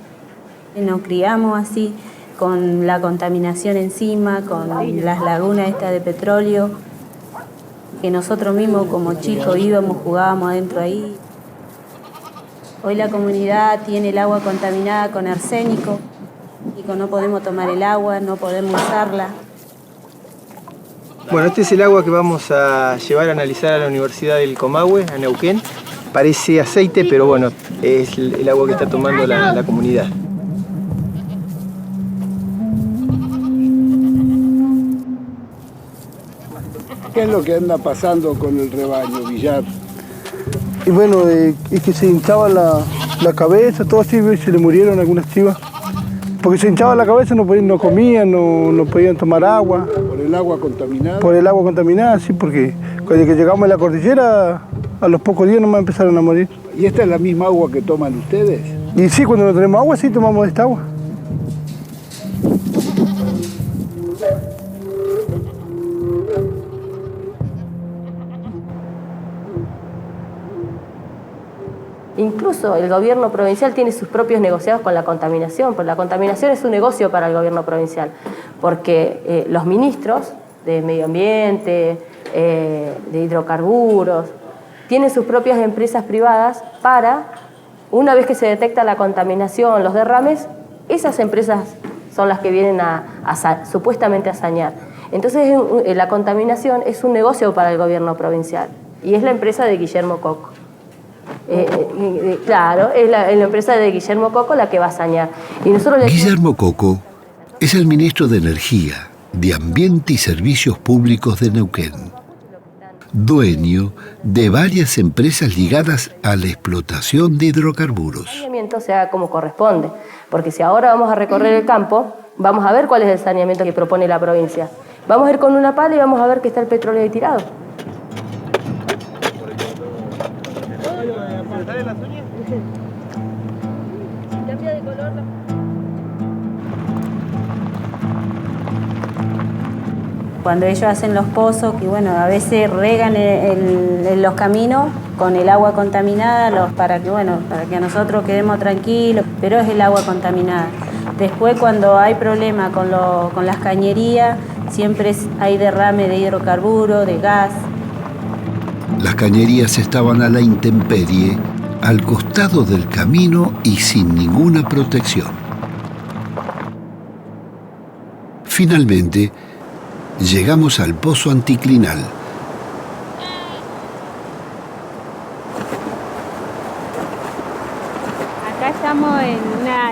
Nos criamos así, con la contaminación encima, con las lagunas estas de petróleo, que nosotros mismos como chicos íbamos, jugábamos adentro ahí. Hoy la comunidad tiene el agua contaminada con arsénico, y no podemos tomar el agua, no podemos usarla. Bueno, este es el agua que vamos a llevar a analizar a la Universidad del Comahue, a Neuquén. Parece aceite, pero bueno, es el agua que está tomando la comunidad. ¿Qué es lo que anda pasando con el rebaño, Villar? Y bueno, es que se hinchaba la cabeza, todo así, se le murieron algunas chivas. Porque se hinchaba la cabeza, no comían, no podían tomar agua. ¿Por el agua contaminada? Por el agua contaminada, sí, porque cuando llegamos a la cordillera, a los pocos días nomás empezaron a morir. ¿Y esta es la misma agua que toman ustedes? Y sí, cuando no tenemos agua, sí tomamos esta agua. Incluso el gobierno provincial tiene sus propios negociados con la contaminación, porque la contaminación es un negocio para el gobierno provincial, porque los ministros de medio ambiente, de hidrocarburos, tienen sus propias empresas privadas para, una vez que se detecta la contaminación, los derrames, esas empresas son las que vienen supuestamente a sanear. Entonces la contaminación es un negocio para el gobierno provincial y es la empresa de Guillermo Coco. Claro, es la empresa de Guillermo Coco la que va a sanear. Y nosotros Guillermo Coco es el ministro de Energía, de Ambiente y Servicios Públicos de Neuquén, dueño de varias empresas ligadas a la explotación de hidrocarburos. El saneamiento se haga como corresponde, porque si ahora vamos a recorrer el campo, vamos a ver cuál es el saneamiento que propone la provincia. Vamos a ir con una pala y vamos a ver que está el petróleo ahí tirado. Cambia de color. Cuando ellos hacen los pozos, que bueno, a veces regan los caminos con el agua contaminada, para que nosotros quedemos tranquilos, pero es el agua contaminada. Después, cuando hay problema con las cañerías, siempre hay derrame de hidrocarburo, de gas. Las cañerías estaban a la intemperie, al costado del camino y sin ninguna protección. Finalmente, llegamos al pozo anticlinal. Acá estamos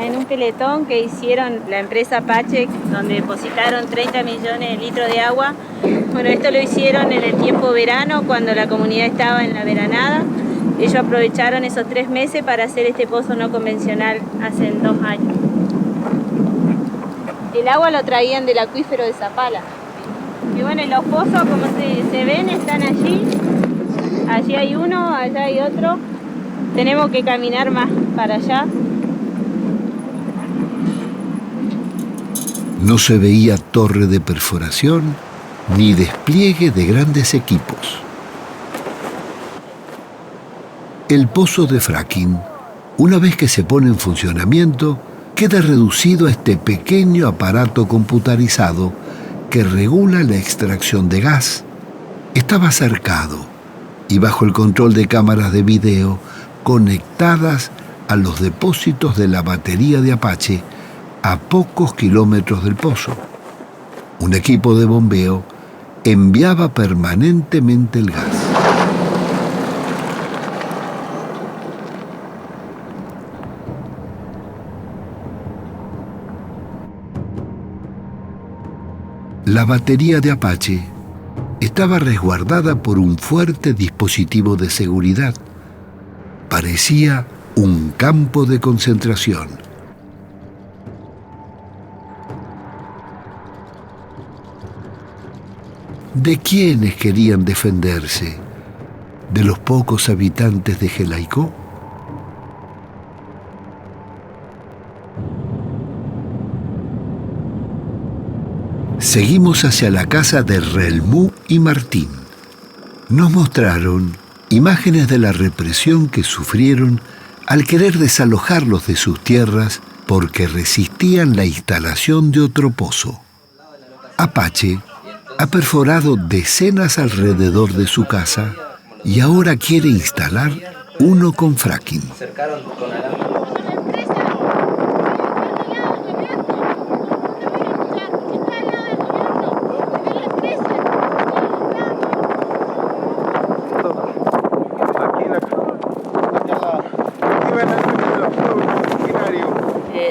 en un peletón que hicieron la empresa Apache, donde depositaron 30 millones de litros de agua. Bueno, esto lo hicieron en el tiempo verano, cuando la comunidad estaba en la veranada. Ellos aprovecharon esos 3 meses para hacer este pozo no convencional hace 2 años. El agua lo traían del acuífero de Zapala. Y bueno, los pozos, como se ven, están allí. Allí hay uno, allá hay otro. Tenemos que caminar más para allá. No se veía torre de perforación ni despliegue de grandes equipos. El pozo de fracking, una vez que se pone en funcionamiento, queda reducido a este pequeño aparato computarizado que regula la extracción de gas. Estaba cercado y bajo el control de cámaras de video conectadas a los depósitos de la batería de Apache a pocos kilómetros del pozo. Un equipo de bombeo enviaba permanentemente el gas. La batería de Apache estaba resguardada por un fuerte dispositivo de seguridad. Parecía un campo de concentración. ¿De quiénes querían defenderse? ¿De los pocos habitantes de Jelaicó? Seguimos hacia la casa de Relmú y Martín. Nos mostraron imágenes de la represión que sufrieron al querer desalojarlos de sus tierras porque resistían la instalación de otro pozo. Apache ha perforado decenas alrededor de su casa y ahora quiere instalar uno con fracking.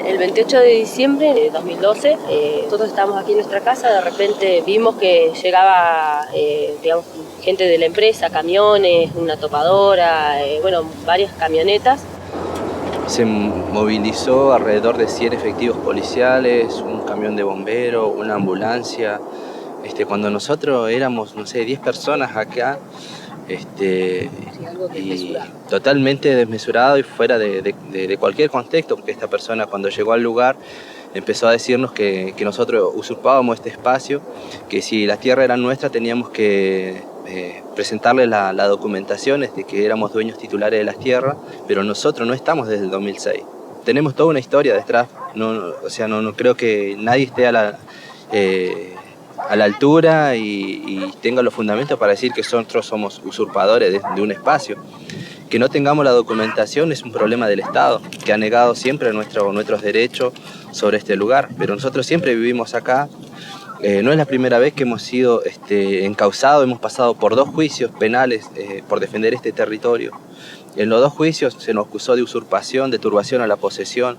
El 28 de diciembre de 2012, nosotros estábamos aquí en nuestra casa, de repente vimos que llegaba gente de la empresa, camiones, una topadora, varias camionetas. Se movilizó alrededor de 100 efectivos policiales, un camión de bomberos, una ambulancia. Cuando nosotros éramos, 10 personas acá, y totalmente desmesurado y fuera de cualquier contexto, porque esta persona cuando llegó al lugar empezó a decirnos que nosotros usurpábamos este espacio, que si la tierra era nuestra teníamos que presentarle la documentación de que éramos dueños titulares de las tierras, pero nosotros no estamos desde el 2006. Tenemos toda una historia detrás, no creo que nadie esté a la altura y tenga los fundamentos para decir que nosotros somos usurpadores de un espacio. Que no tengamos la documentación es un problema del Estado, que ha negado siempre nuestros derechos sobre este lugar, pero nosotros siempre vivimos acá. No es la primera vez que hemos sido encausados, hemos pasado por 2 juicios penales por defender este territorio. En los 2 juicios se nos acusó de usurpación, de turbación a la posesión.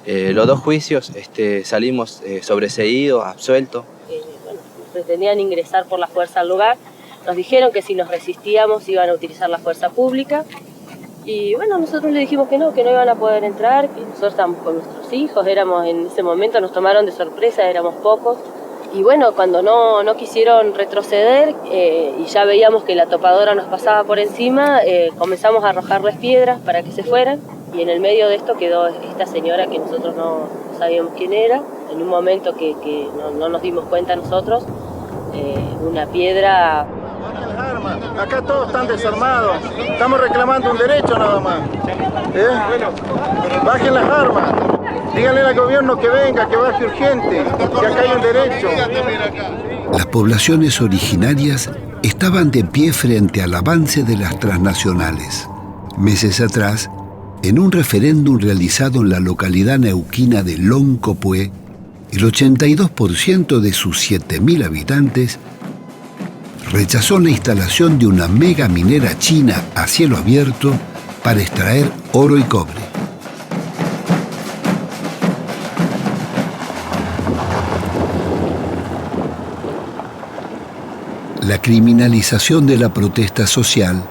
Los 2 juicios salimos sobreseídos, absueltos. Pretendían ingresar por la fuerza al lugar. Nos dijeron que si nos resistíamos iban a utilizar la fuerza pública. Y nosotros le dijimos que no iban a poder entrar, que nosotros estábamos con nuestros hijos, en ese momento nos tomaron de sorpresa, éramos pocos. Y cuando no quisieron retroceder y ya veíamos que la topadora nos pasaba por encima, comenzamos a arrojarles piedras para que se fueran. Y en el medio de esto quedó esta señora que nosotros no sabíamos quién era. En un momento que no nos dimos cuenta nosotros, una piedra. Acá todos están desarmados, estamos reclamando un derecho nada más. Bajen las armas, díganle al gobierno que venga, que baje urgente, que acá hay un derecho. Las poblaciones originarias estaban de pie frente al avance de las transnacionales. Meses atrás, en un referéndum realizado en la localidad neuquina de Loncopué, el 82% de sus 7.000 habitantes rechazó la instalación de una mega minera china a cielo abierto para extraer oro y cobre. La criminalización de la protesta social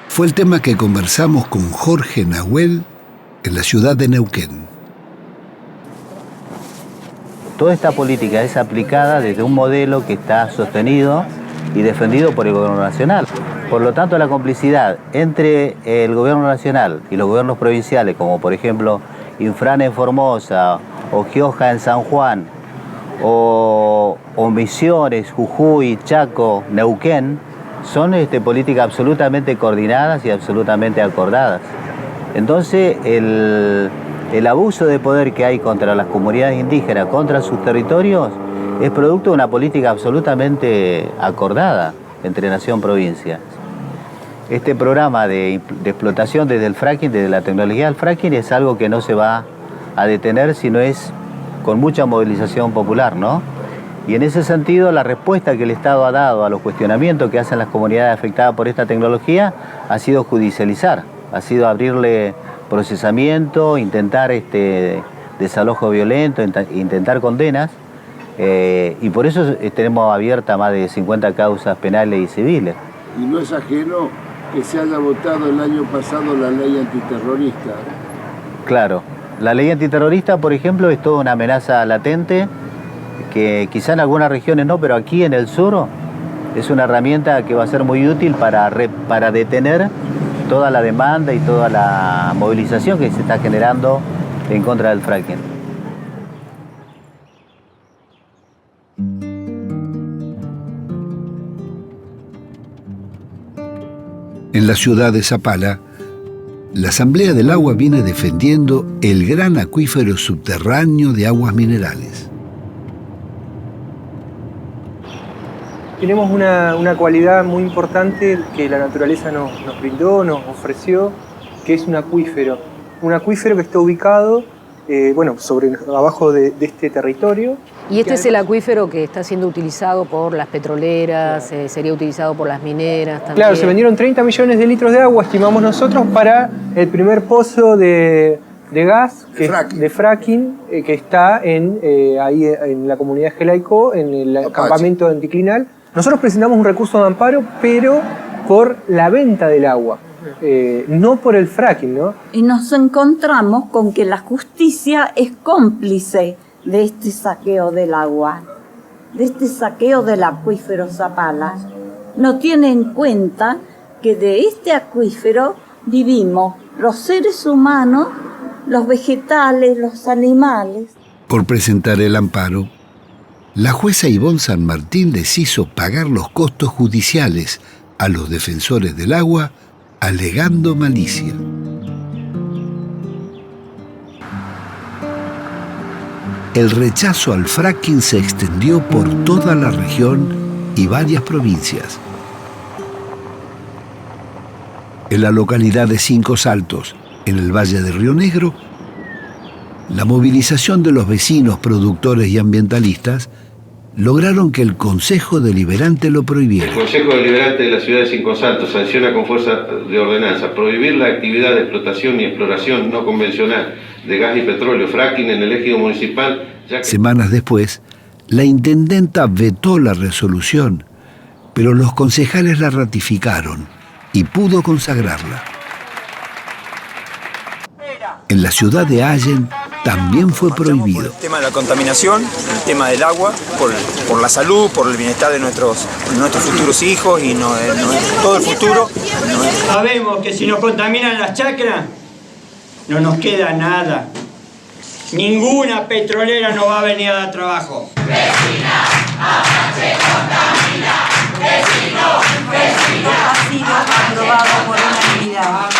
fue el tema que conversamos con Jorge Nahuel en la ciudad de Neuquén. Toda esta política es aplicada desde un modelo que está sostenido y defendido por el gobierno nacional. Por lo tanto, la complicidad entre el gobierno nacional y los gobiernos provinciales, como por ejemplo Infran en Formosa o Gioja en San Juan, o Misiones, Jujuy, Chaco, Neuquén, son políticas absolutamente coordinadas y absolutamente acordadas. Entonces, el abuso de poder que hay contra las comunidades indígenas, contra sus territorios, es producto de una política absolutamente acordada entre nación-provincia. Este programa de explotación desde el fracking, desde la tecnología del fracking, es algo que no se va a detener si no es con mucha movilización popular, ¿no? Y en ese sentido, la respuesta que el Estado ha dado a los cuestionamientos que hacen las comunidades afectadas por esta tecnología ha sido judicializar, ha sido abrirle procesamiento, intentar desalojo violento, intentar condenas, y por eso tenemos abiertas más de 50 causas penales y civiles. Y no es ajeno que se haya votado el año pasado la ley antiterrorista. Claro. La ley antiterrorista, por ejemplo, es toda una amenaza latente que quizá en algunas regiones no, pero aquí en el sur es una herramienta que va a ser muy útil para detener toda la demanda y toda la movilización que se está generando en contra del fracking. En la ciudad de Zapala, la Asamblea del Agua viene defendiendo el gran acuífero subterráneo de aguas minerales. Tenemos una cualidad muy importante que la naturaleza nos brindó, nos ofreció, que es un acuífero. Un acuífero que está ubicado abajo de este territorio. Y este es el acuífero que está siendo utilizado por las petroleras, sería utilizado por las mineras también. Claro, se vendieron 30 millones de litros de agua, estimamos nosotros, para el primer pozo de gas, de fracking, que está ahí en la comunidad de Gelaico, en el campamento anticlinal. Nosotros presentamos un recurso de amparo, pero por la venta del agua, no por el fracking, ¿no? Y nos encontramos con que la justicia es cómplice de este saqueo del agua, de este saqueo del acuífero Zapala. No tiene en cuenta que de este acuífero vivimos los seres humanos, los vegetales, los animales. Por presentar el amparo, la jueza Ivonne San Martín les hizo pagar los costos judiciales a los defensores del agua, alegando malicia. El rechazo al fracking se extendió por toda la región y varias provincias. En la localidad de Cinco Saltos, en el Valle de Río Negro, la movilización de los vecinos, productores y ambientalistas lograron que el Consejo Deliberante lo prohibiera. El Consejo Deliberante de la ciudad de Cinco Saltos sanciona con fuerza de ordenanza prohibir la actividad de explotación y exploración no convencional de gas y petróleo, fracking en el ejido municipal. Semanas después, la intendenta vetó la resolución, pero los concejales la ratificaron y pudo consagrarla. En la ciudad de Allen también fue prohibido. El tema de la contaminación, el tema del agua, por la salud, por el bienestar de nuestros futuros hijos y todo el futuro. Sabemos que si nos contaminan las chacras, no nos queda nada. Ninguna petrolera nos va a venir a dar trabajo. Vecina, mamá se contamina. Vecino, ha sido aprobado por unanimidad.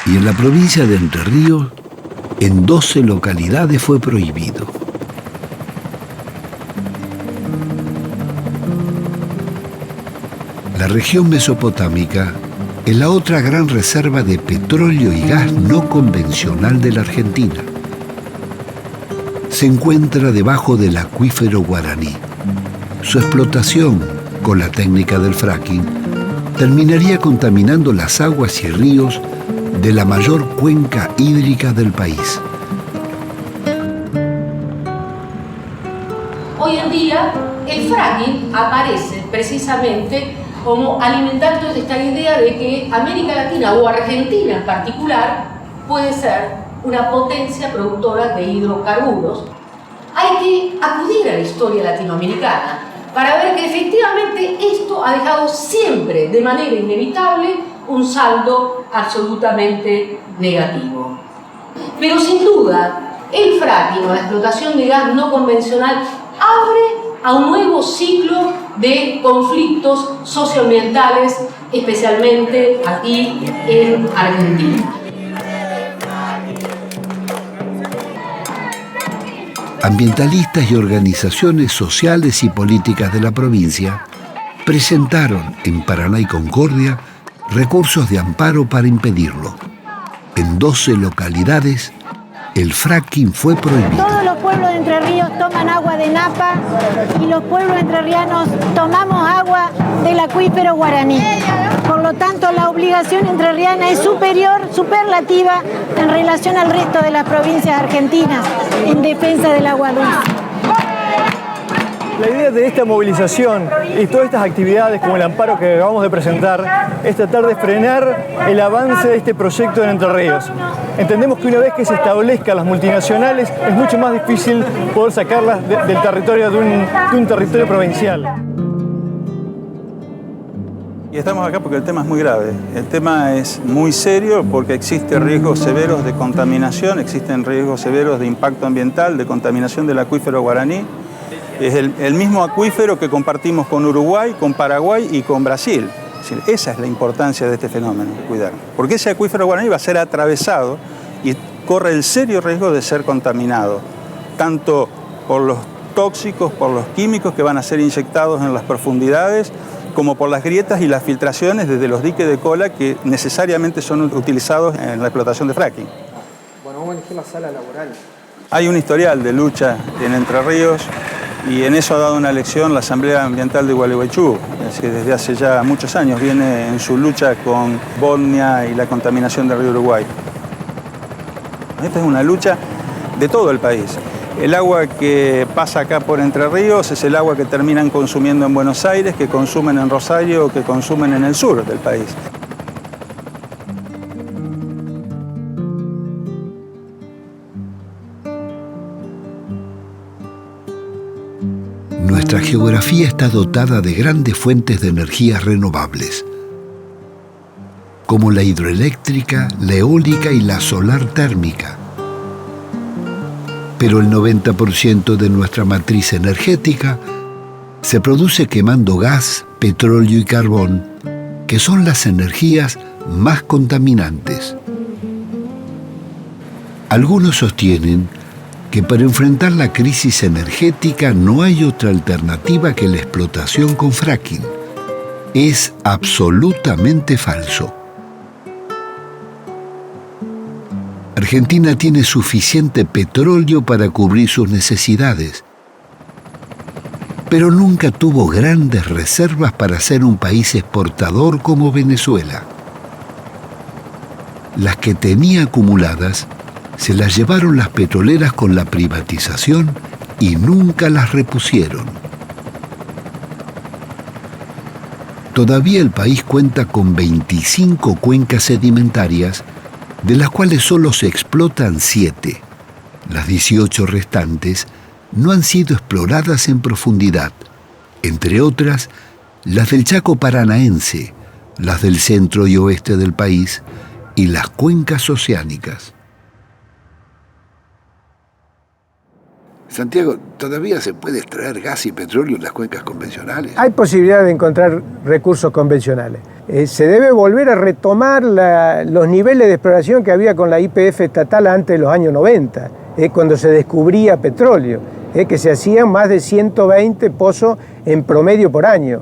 Y en la provincia de Entre Ríos, en 12 localidades fue prohibido. La región mesopotámica es la otra gran reserva de petróleo y gas no convencional de la Argentina. Se encuentra debajo del acuífero Guaraní. Su explotación, con la técnica del fracking, terminaría contaminando las aguas y ríos de la mayor cuenca hídrica del país. Hoy en día, el fracking aparece precisamente como alimentando esta idea de que América Latina o Argentina en particular puede ser una potencia productora de hidrocarburos. Hay que acudir a la historia latinoamericana para ver que efectivamente esto ha dejado siempre, de manera inevitable, un saldo absolutamente negativo. Pero sin duda, el fracking o la explotación de gas no convencional abre a un nuevo ciclo de conflictos socioambientales, especialmente aquí en Argentina. Ambientalistas y organizaciones sociales y políticas de la provincia presentaron en Paraná y Concordia recursos de amparo para impedirlo. En 12 localidades, el fracking fue prohibido. Todos los pueblos de Entre Ríos toman agua de Napa y los pueblos entrerrianos tomamos agua del acuífero guaraní. Por lo tanto, la obligación entrerriana es superior, superlativa, en relación al resto de las provincias argentinas en defensa del agua dulce. La idea de esta movilización y todas estas actividades como el amparo que acabamos de presentar es tratar de frenar el avance de este proyecto en Entre Ríos. Entendemos que una vez que se establezcan las multinacionales es mucho más difícil poder sacarlas del territorio de un territorio provincial. Y estamos acá porque el tema es muy grave. El tema es muy serio porque existen riesgos severos de contaminación, existen riesgos severos de impacto ambiental, de contaminación del acuífero guaraní. Es el mismo acuífero que compartimos con Uruguay, con Paraguay y con Brasil. Es decir, esa es la importancia de este fenómeno, cuidar. Porque ese acuífero guaraní va a ser atravesado y corre el serio riesgo de ser contaminado, tanto por los tóxicos, por los químicos que van a ser inyectados en las profundidades, como por las grietas y las filtraciones desde los diques de cola que necesariamente son utilizados en la explotación de fracking. Bueno, vamos a elegir la sala laboral. Hay un historial de lucha en Entre Ríos y en eso ha dado una lección la Asamblea Ambiental de Gualeguaychú, es que desde hace ya muchos años viene en su lucha con Bosnia y la contaminación del río Uruguay. Esta es una lucha de todo el país. El agua que pasa acá por Entre Ríos es el agua que terminan consumiendo en Buenos Aires, que consumen en Rosario o que consumen en el sur del país. Nuestra geografía está dotada de grandes fuentes de energías renovables, como la hidroeléctrica, la eólica y la solar térmica. Pero el 90% de nuestra matriz energética se produce quemando gas, petróleo y carbón, que son las energías más contaminantes. Algunos sostienen que para enfrentar la crisis energética no hay otra alternativa que la explotación con fracking. Es absolutamente falso. Argentina tiene suficiente petróleo para cubrir sus necesidades, pero nunca tuvo grandes reservas para ser un país exportador como Venezuela. Las que tenía acumuladas se las llevaron las petroleras con la privatización y nunca las repusieron. Todavía el país cuenta con 25 cuencas sedimentarias, de las cuales solo se explotan 7. Las 18 restantes no han sido exploradas en profundidad, entre otras las del Chaco paranaense, las del centro y oeste del país y las cuencas oceánicas. Santiago, ¿todavía se puede extraer gas y petróleo en las cuencas convencionales? Hay posibilidad de encontrar recursos convencionales. Se debe volver a retomar los niveles de exploración que había con la YPF estatal antes de los años 90, cuando se descubría petróleo, que se hacían más de 120 pozos en promedio por año.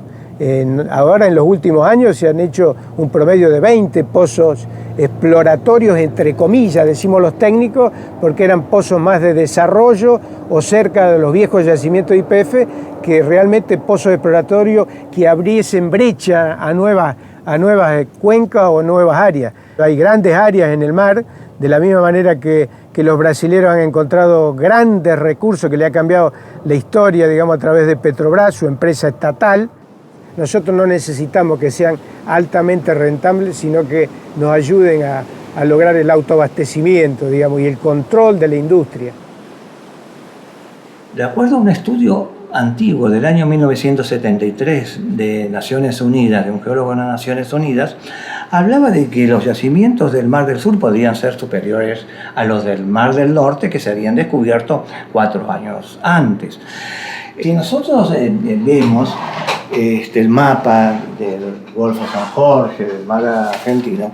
Ahora en los últimos años se han hecho un promedio de 20 pozos exploratorios, entre comillas, decimos los técnicos, porque eran pozos más de desarrollo o cerca de los viejos yacimientos de YPF, que realmente pozos exploratorios que abriesen brecha a nuevas a nuevas cuencas o nuevas áreas. Hay grandes áreas en el mar, de la misma manera que los brasileños han encontrado grandes recursos que le ha cambiado la historia, digamos, a través de Petrobras, su empresa estatal. Nosotros no necesitamos que sean altamente rentables, sino que nos ayuden a lograr el autoabastecimiento, digamos, y el control de la industria. De acuerdo a un estudio antiguo del año 1973 de Naciones Unidas, de un geólogo de las Naciones Unidas, hablaba de que los yacimientos del Mar del Sur podrían ser superiores a los del Mar del Norte, que se habían descubierto 4 años antes. Si nosotros vemos el mapa del Golfo San Jorge, del mar argentino,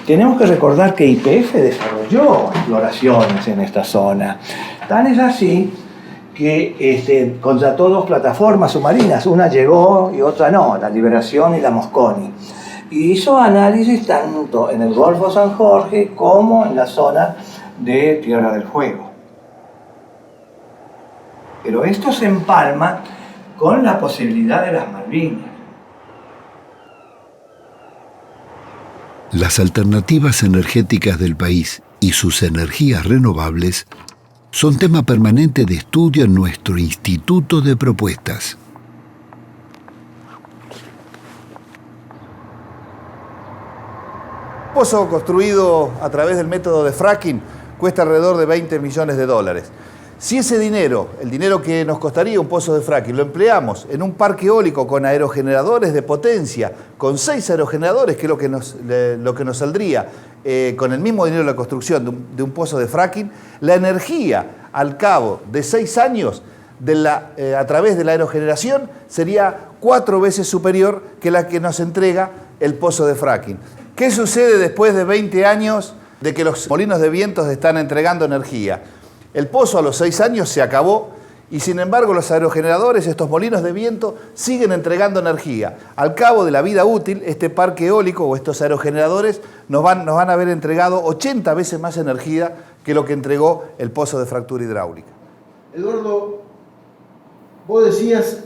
tenemos que recordar que YPF desarrolló exploraciones en esta zona. Tan es así que contrató 2 plataformas submarinas, una llegó y otra no, la Liberación y la Mosconi. Y hizo análisis tanto en el Golfo San Jorge como en la zona de Tierra del Fuego. Pero esto se empalma con la posibilidad de las Malvinas. Las alternativas energéticas del país y sus energías renovables son tema permanente de estudio en nuestro Instituto de Propuestas. Un pozo construido a través del método de fracking cuesta alrededor de $20 millones. Si ese dinero, el dinero que nos costaría un pozo de fracking, lo empleamos en un parque eólico con aerogeneradores de potencia, con 6 aerogeneradores, que es lo que nos saldría con el mismo dinero de la construcción de un pozo de fracking, la energía al cabo de 6 años a través de la aerogeneración sería 4 veces superior que la que nos entrega el pozo de fracking. ¿Qué sucede después de 20 años de que los molinos de vientos están entregando energía? El pozo a los 6 años se acabó y sin embargo los aerogeneradores, estos molinos de viento, siguen entregando energía. Al cabo de la vida útil, este parque eólico o estos aerogeneradores nos van a haber entregado 80 veces más energía que lo que entregó el pozo de fractura hidráulica. Eduardo, vos decías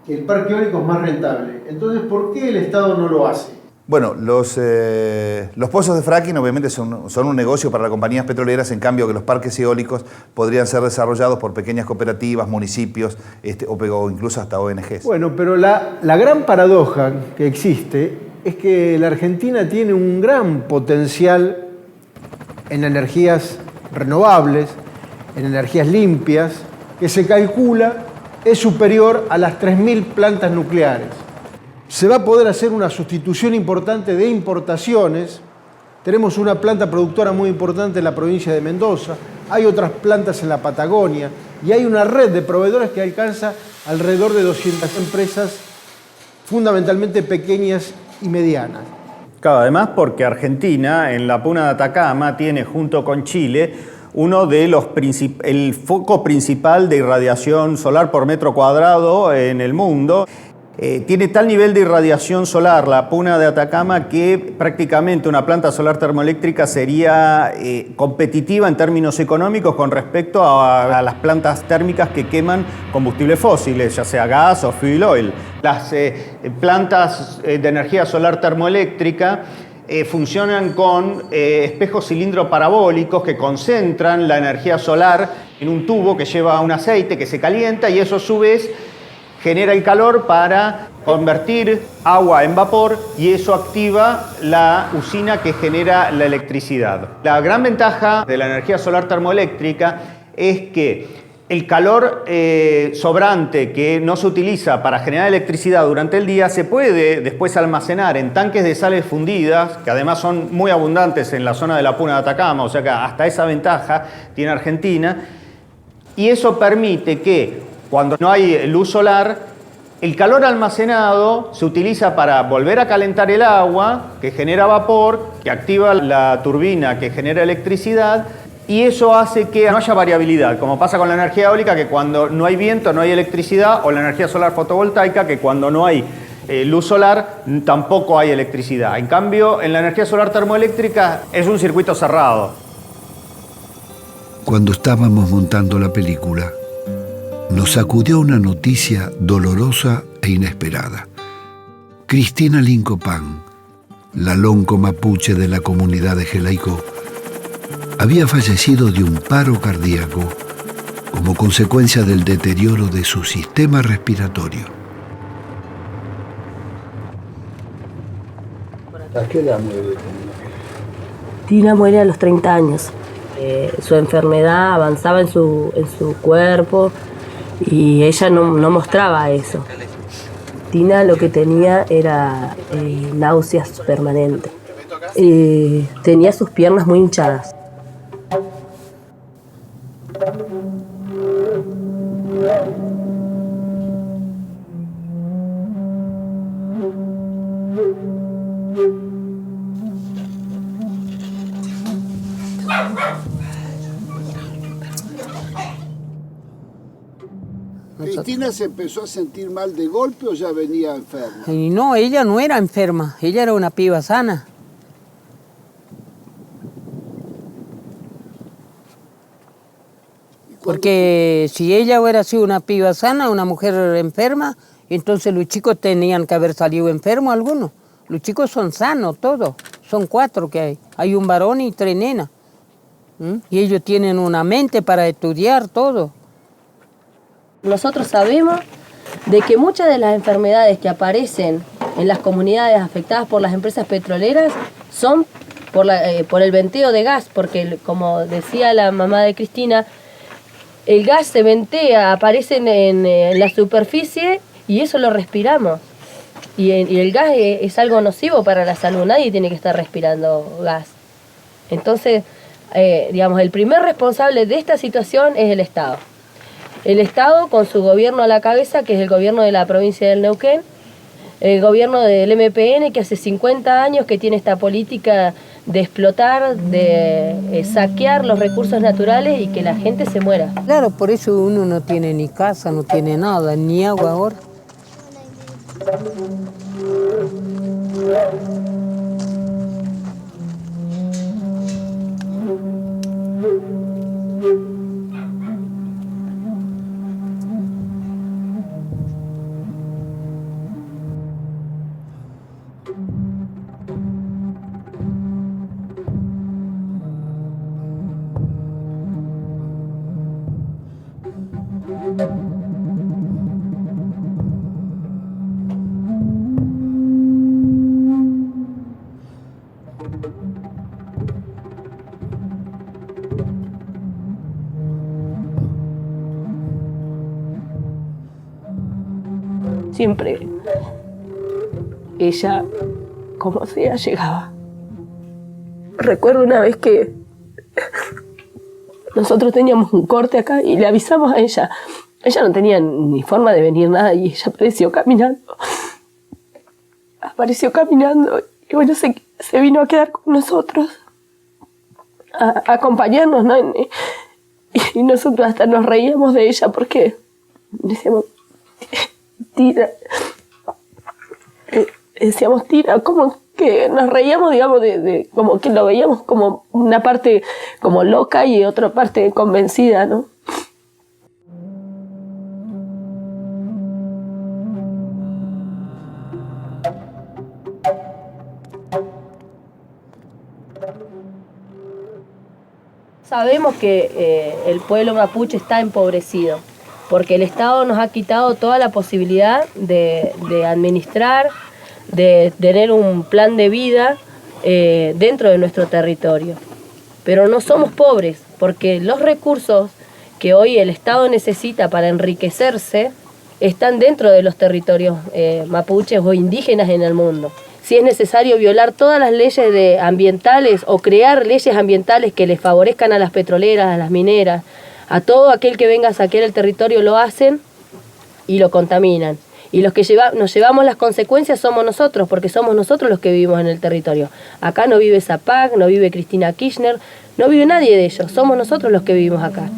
que el parque eólico es más rentable. Entonces, ¿por qué el Estado no lo hace? Bueno, los pozos de fracking obviamente son un negocio para las compañías petroleras, en cambio que los parques eólicos podrían ser desarrollados por pequeñas cooperativas, municipios o incluso hasta ONGs. Bueno, pero la gran paradoja que existe es que la Argentina tiene un gran potencial en energías renovables, en energías limpias, que se calcula es superior a las 3.000 plantas nucleares. Se va a poder hacer una sustitución importante de importaciones. Tenemos una planta productora muy importante en la provincia de Mendoza, hay otras plantas en la Patagonia y hay una red de proveedores que alcanza alrededor de 200 empresas, fundamentalmente pequeñas y medianas. Claro, además porque Argentina en la Puna de Atacama tiene junto con Chile uno de el foco principal de irradiación solar por metro cuadrado en el mundo. Tiene tal nivel de irradiación solar la Puna de Atacama que prácticamente una planta solar termoeléctrica sería competitiva en términos económicos con respecto a las plantas térmicas que queman combustibles fósiles, ya sea gas o fuel oil. Las plantas de energía solar termoeléctrica funcionan con espejos cilindro parabólicos que concentran la energía solar en un tubo que lleva un aceite que se calienta y eso a su vez genera el calor para convertir agua en vapor y eso activa la usina que genera la electricidad. La gran ventaja de la energía solar termoeléctrica es que el calor sobrante que no se utiliza para generar electricidad durante el día se puede después almacenar en tanques de sales fundidas, que además son muy abundantes en la zona de la Puna de Atacama, o sea que hasta esa ventaja tiene Argentina, y eso permite que cuando no hay luz solar, el calor almacenado se utiliza para volver a calentar el agua, que genera vapor, que activa la turbina que genera electricidad, y eso hace que no haya variabilidad, como pasa con la energía eólica, que cuando no hay viento no hay electricidad, o la energía solar fotovoltaica, que cuando no hay luz solar tampoco hay electricidad. En cambio, en la energía solar termoeléctrica es un circuito cerrado. Cuando estábamos montando la película, nos sacudió una noticia dolorosa e inesperada. Cristina Lincopán, la lonco mapuche de la comunidad de Jelaicó, había fallecido de un paro cardíaco como consecuencia del deterioro de su sistema respiratorio. ¿A qué edad muere? Tina muere a los 30 años. Su enfermedad avanzaba en su cuerpo y ella no mostraba eso. Tina lo que tenía era náuseas permanentes. Tenía sus piernas muy hinchadas. ¿Cristina se empezó a sentir mal de golpe o ya venía enferma? Y no, ella no era enferma, ella era una piba sana. Porque si ella hubiera sido una piba sana, una mujer enferma, entonces los chicos tenían que haber salido enfermos algunos. Los chicos son sanos todos, son 4 que hay. Hay un varón y 3 nenas. Y ellos tienen una mente para estudiar todo. Nosotros sabemos de que muchas de las enfermedades que aparecen en las comunidades afectadas por las empresas petroleras son por el venteo de gas, porque como decía la mamá de Cristina, el gas se ventea, aparece en la superficie y eso lo respiramos. Y el gas es algo nocivo para la salud, nadie tiene que estar respirando gas. Entonces, digamos, el primer responsable de esta situación es el Estado. El Estado con su gobierno a la cabeza, que es el gobierno de la provincia del Neuquén, el gobierno del MPN, que hace 50 años que tiene esta política de explotar, de saquear los recursos naturales y que la gente se muera. Claro, por eso uno no tiene ni casa, no tiene nada, ni agua ahora. Siempre ella, como sea, llegaba. Recuerdo una vez que nosotros teníamos un corte acá y le avisamos a ella. Ella no tenía ni forma de venir nada y ella apareció caminando. Apareció caminando y bueno, se vino a quedar con nosotros, a acompañarnos, ¿no? Y nosotros hasta nos reíamos de ella porque decíamos, Tina, decíamos, Tina, como que nos reíamos, digamos, de como que lo veíamos como una parte como loca y otra parte convencida, ¿no? Sabemos que el pueblo mapuche está empobrecido, porque el Estado nos ha quitado toda la posibilidad de administrar, de tener un plan de vida dentro de nuestro territorio. Pero no somos pobres, porque los recursos que hoy el Estado necesita para enriquecerse están dentro de los territorios mapuches o indígenas en el mundo. Si es necesario violar todas las leyes ambientales o crear leyes ambientales que les favorezcan a las petroleras, a las mineras, a todo aquel que venga a saquear el territorio lo hacen y lo contaminan. Y los que nos llevamos las consecuencias somos nosotros, porque somos nosotros los que vivimos en el territorio. Acá no vive Zapac, no vive Cristina Kirchner, no vive nadie de ellos, somos nosotros los que vivimos acá.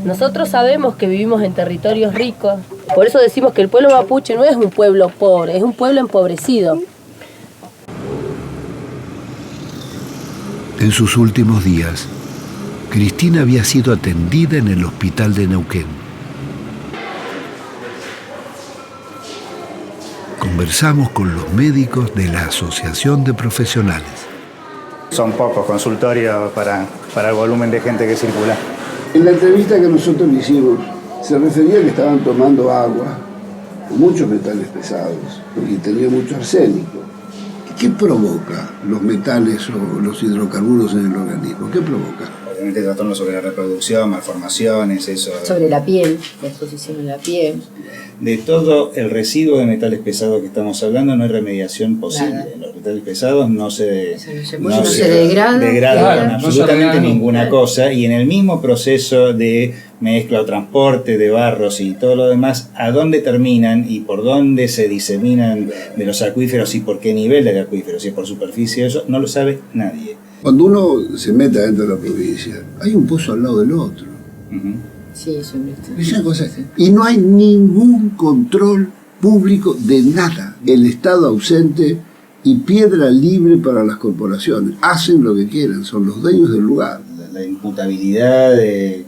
Nosotros sabemos que vivimos en territorios ricos, por eso decimos que el pueblo mapuche no es un pueblo pobre, es un pueblo empobrecido. En sus últimos días, Cristina había sido atendida en el hospital de Neuquén. Con conversamos con los médicos de la Asociación de Profesionales. Son pocos consultorios para el volumen de gente que circula. En la entrevista que nosotros le hicimos, se refería que estaban tomando agua con muchos metales pesados y tenía mucho arsénico. ¿Qué provoca los metales o los hidrocarburos en el organismo? ¿Qué provoca? Obviamente trastornos sobre la reproducción, malformaciones, eso. Sobre la piel, la exposición en la piel. De todo el residuo de metales pesados que estamos hablando no hay remediación posible. Nada. Los metales pesados no se degradan en absolutamente ninguna cosa, y en el mismo proceso de mezcla o transporte de barros y todo lo demás, a dónde terminan y por dónde se diseminan de los acuíferos y por qué nivel del acuífero, si es por superficie, eso no lo sabe nadie. Cuando uno se mete dentro de la provincia, hay un pozo al lado del otro. Sí, eso Y no hay ningún control público de nada. El Estado ausente y piedra libre para las corporaciones. Hacen lo que quieran, son los dueños del lugar. La imputabilidad de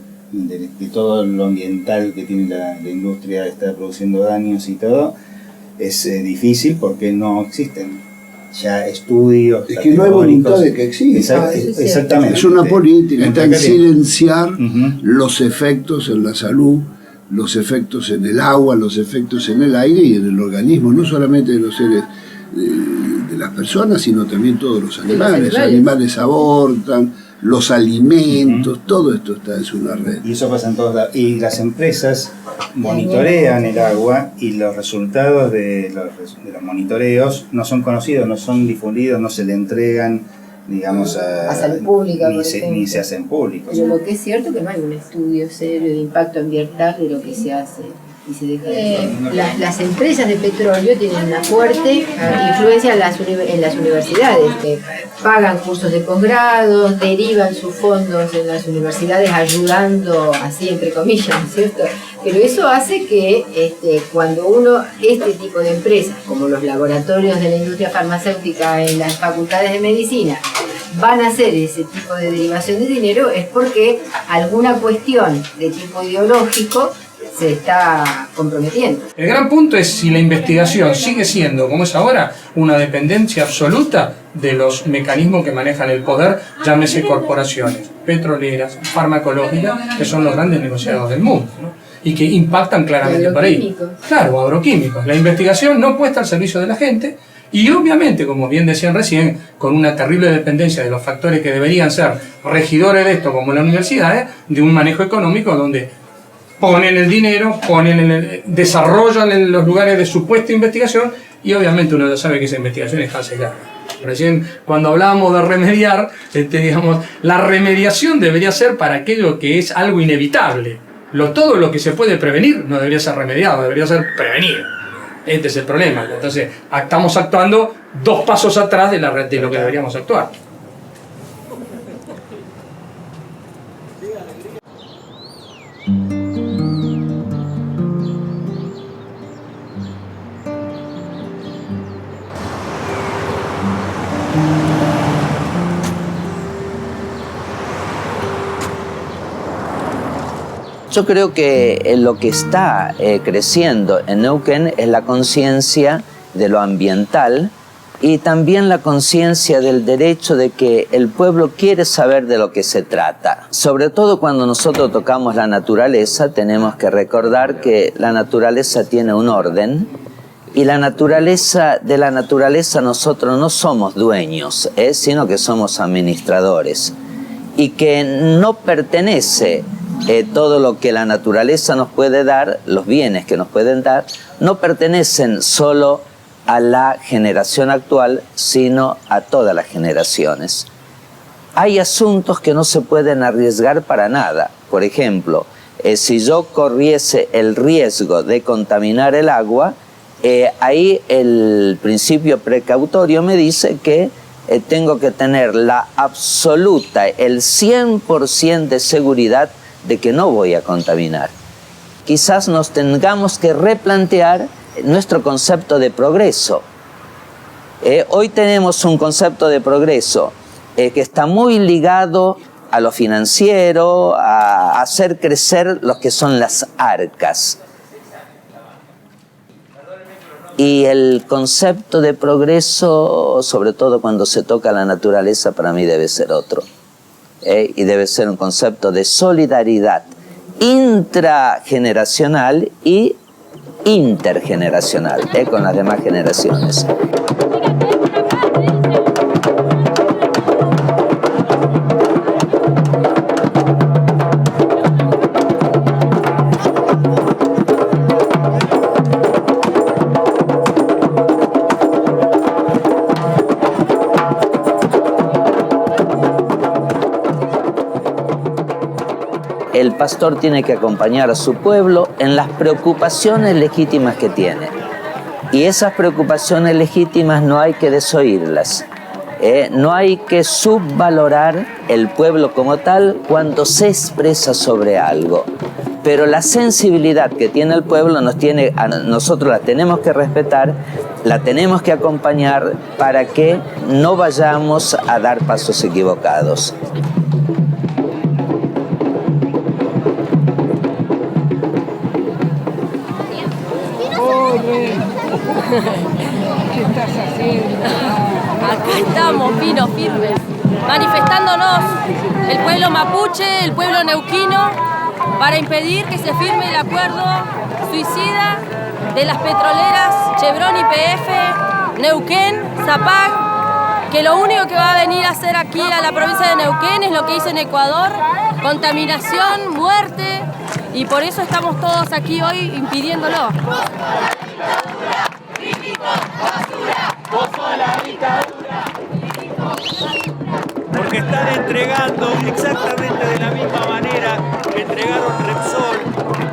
todo lo ambiental que tiene la industria está produciendo daños y todo es difícil porque no existen ya estudios. Es que no hay voluntad de que exista. Exactamente. Es una política, está en silenciar los efectos en la salud, los efectos en el agua, los efectos en el aire y en el organismo, no solamente de los seres de las personas, sino también todos los animales. Los animales abortan, los alimentos, todo esto es una red. Y eso pasa en todos lados. Y las empresas monitorean el agua y los resultados de los monitoreos no son conocidos, no son difundidos, no se le entregan, digamos, a salud pública, ni se hacen públicos. Pero lo que es cierto es que no hay un estudio serio de impacto ambiental de lo que se hace y se deja de hacer. Las empresas de petróleo tienen una fuerte influencia en las universidades, que pagan cursos de posgrado, derivan sus fondos en las universidades ayudando, así entre comillas, ¿cierto? Pero eso hace que cuando este tipo de empresas, como los laboratorios de la industria farmacéutica en las facultades de medicina, van a hacer ese tipo de derivación de dinero, es porque alguna cuestión de tipo ideológico se está comprometiendo. El gran punto es si la investigación sigue siendo, como es ahora, una dependencia absoluta de los mecanismos que manejan el poder, llámese corporaciones petroleras, farmacológicas, que son los grandes negociadores del mundo, ¿no? Y que impactan claramente por ahí. Claro, agroquímicos. La investigación no puesta al servicio de la gente y obviamente, como bien decían recién, con una terrible dependencia de los factores que deberían ser regidores de esto, como las universidades, de un manejo económico donde ponen el dinero, desarrollan en los lugares de supuesta investigación y obviamente uno ya sabe que esa investigación es cancelada. Recién cuando hablábamos de remediar, digamos, la remediación debería ser para aquello que es algo inevitable. Todo lo que se puede prevenir no debería ser remediado, debería ser prevenido. Este es el problema. Entonces, estamos actuando 2 pasos atrás de lo que deberíamos actuar. Yo creo que lo que está creciendo en Neuquén es la conciencia de lo ambiental y también la conciencia del derecho de que el pueblo quiere saber de lo que se trata. Sobre todo cuando nosotros tocamos la naturaleza, tenemos que recordar que la naturaleza tiene un orden y de la naturaleza nosotros no somos dueños, sino que somos administradores y que no pertenece todo lo que la naturaleza nos puede dar, los bienes que nos pueden dar, no pertenecen solo a la generación actual, sino a todas las generaciones. Hay asuntos que no se pueden arriesgar para nada. Por ejemplo, si yo corriese el riesgo de contaminar el agua, ahí el principio precautorio me dice que tengo que tener la absoluta, el 100% de seguridad de que no voy a contaminar. Quizás nos tengamos que replantear nuestro concepto de progreso. Hoy tenemos un concepto de progreso que está muy ligado a lo financiero, a hacer crecer lo que son las arcas. Y el concepto de progreso, sobre todo cuando se toca la naturaleza, para mí debe ser otro. Y debe ser un concepto de solidaridad intrageneracional y intergeneracional con las demás generaciones. El pastor tiene que acompañar a su pueblo en las preocupaciones legítimas que tiene. Y esas preocupaciones legítimas no hay que desoírlas. No hay que subvalorar el pueblo como tal cuando se expresa sobre algo. Pero la sensibilidad que tiene el pueblo nosotros la tenemos que respetar, la tenemos que acompañar para que no vayamos a dar pasos equivocados. ¿Qué estás haciendo? Acá estamos, Pino, firmes, manifestándonos, el pueblo mapuche, el pueblo neuquino, para impedir que se firme el acuerdo suicida de las petroleras Chevron, YPF, Neuquén, Zapag, que lo único que va a venir a hacer aquí a la provincia de Neuquén es lo que hizo en Ecuador, contaminación, muerte, y por eso estamos todos aquí hoy impidiéndolo. Porque están entregando exactamente de la misma manera que entregaron Repsol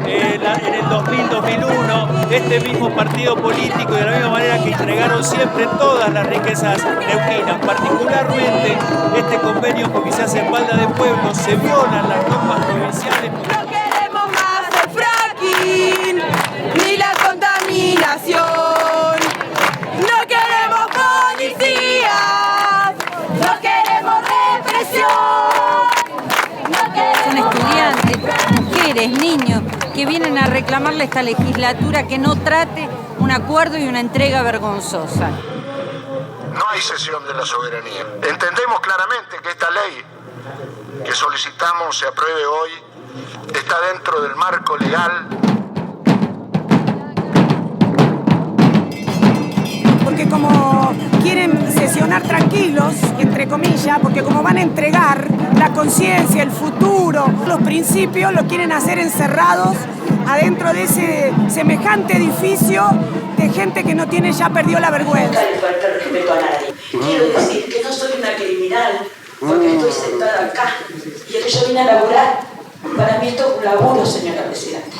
en el 2000-2001, este mismo partido político, de la misma manera que entregaron siempre todas las riquezas neuquinas. Particularmente este convenio, porque se hace en espalda de pueblos, se violan las normas provinciales. No queremos más el fracking, ni la contaminación. No queremos policías, no queremos represión. Son estudiantes, mujeres, niños, que vienen a reclamarle a esta legislatura que no trate un acuerdo y una entrega vergonzosa. No hay cesión de la soberanía. Entendemos claramente que esta ley que solicitamos se apruebe hoy está dentro del marco legal. Porque como quieren sesionar tranquilos, entre comillas, porque como van a entregar la conciencia, el futuro, los principios, lo quieren hacer encerrados adentro de ese semejante edificio de gente que no tiene, ya perdió la vergüenza. No le falta el respeto a nadie. Quiero decir que no soy una criminal porque estoy sentada acá y el que yo vine a laburar, para mí esto es un laburo, señora Presidenta.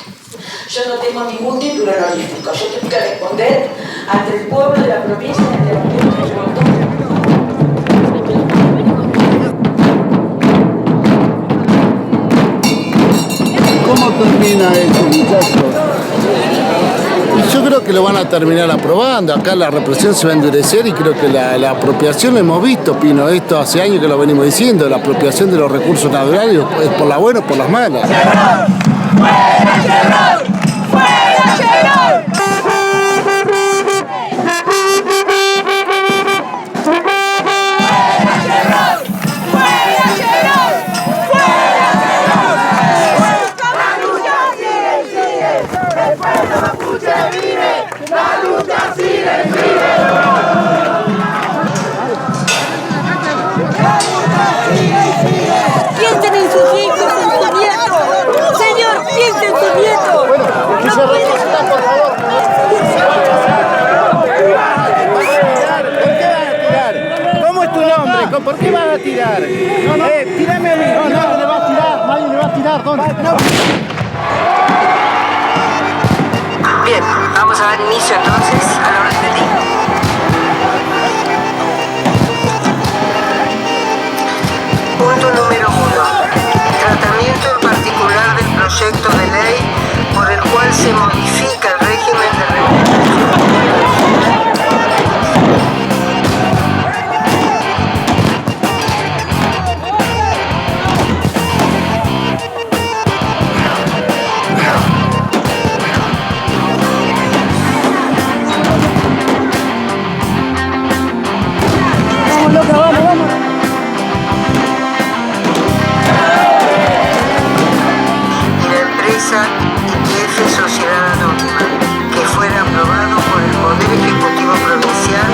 Yo no tengo ningún título honorífico, yo tengo que responder ante el pueblo de la provincia de Neuquén que yo voto. ¿Cómo termina eso, muchachos? Y yo creo que lo van a terminar aprobando. Acá la represión se va a endurecer y creo que la apropiación lo hemos visto, Pino. Esto hace años que lo venimos diciendo. La apropiación de los recursos naturales es por las buenas o por las malas. ¡Fuera Chevron! ¡Fuera Chevron! Piensen en sus hijos, en sus nietos. Señor, piensen en sus nietos. Bueno, que se retroceda, por favor. ¿Por qué van a tirar? ¿Cómo es tu nombre? ¿Por qué van a tirar? Tírame a mí. No, nadie le va a tirar. Nadie le va a tirar. ¿Dónde? Bien, vamos a dar inicio entonces al orden del día. Punto número 1. Tratamiento en particular del proyecto de ley por el cual se modifica el régimen de regulación. empresa YPF Sociedad Anónima, que fuera aprobado por el Poder Ejecutivo Provincial.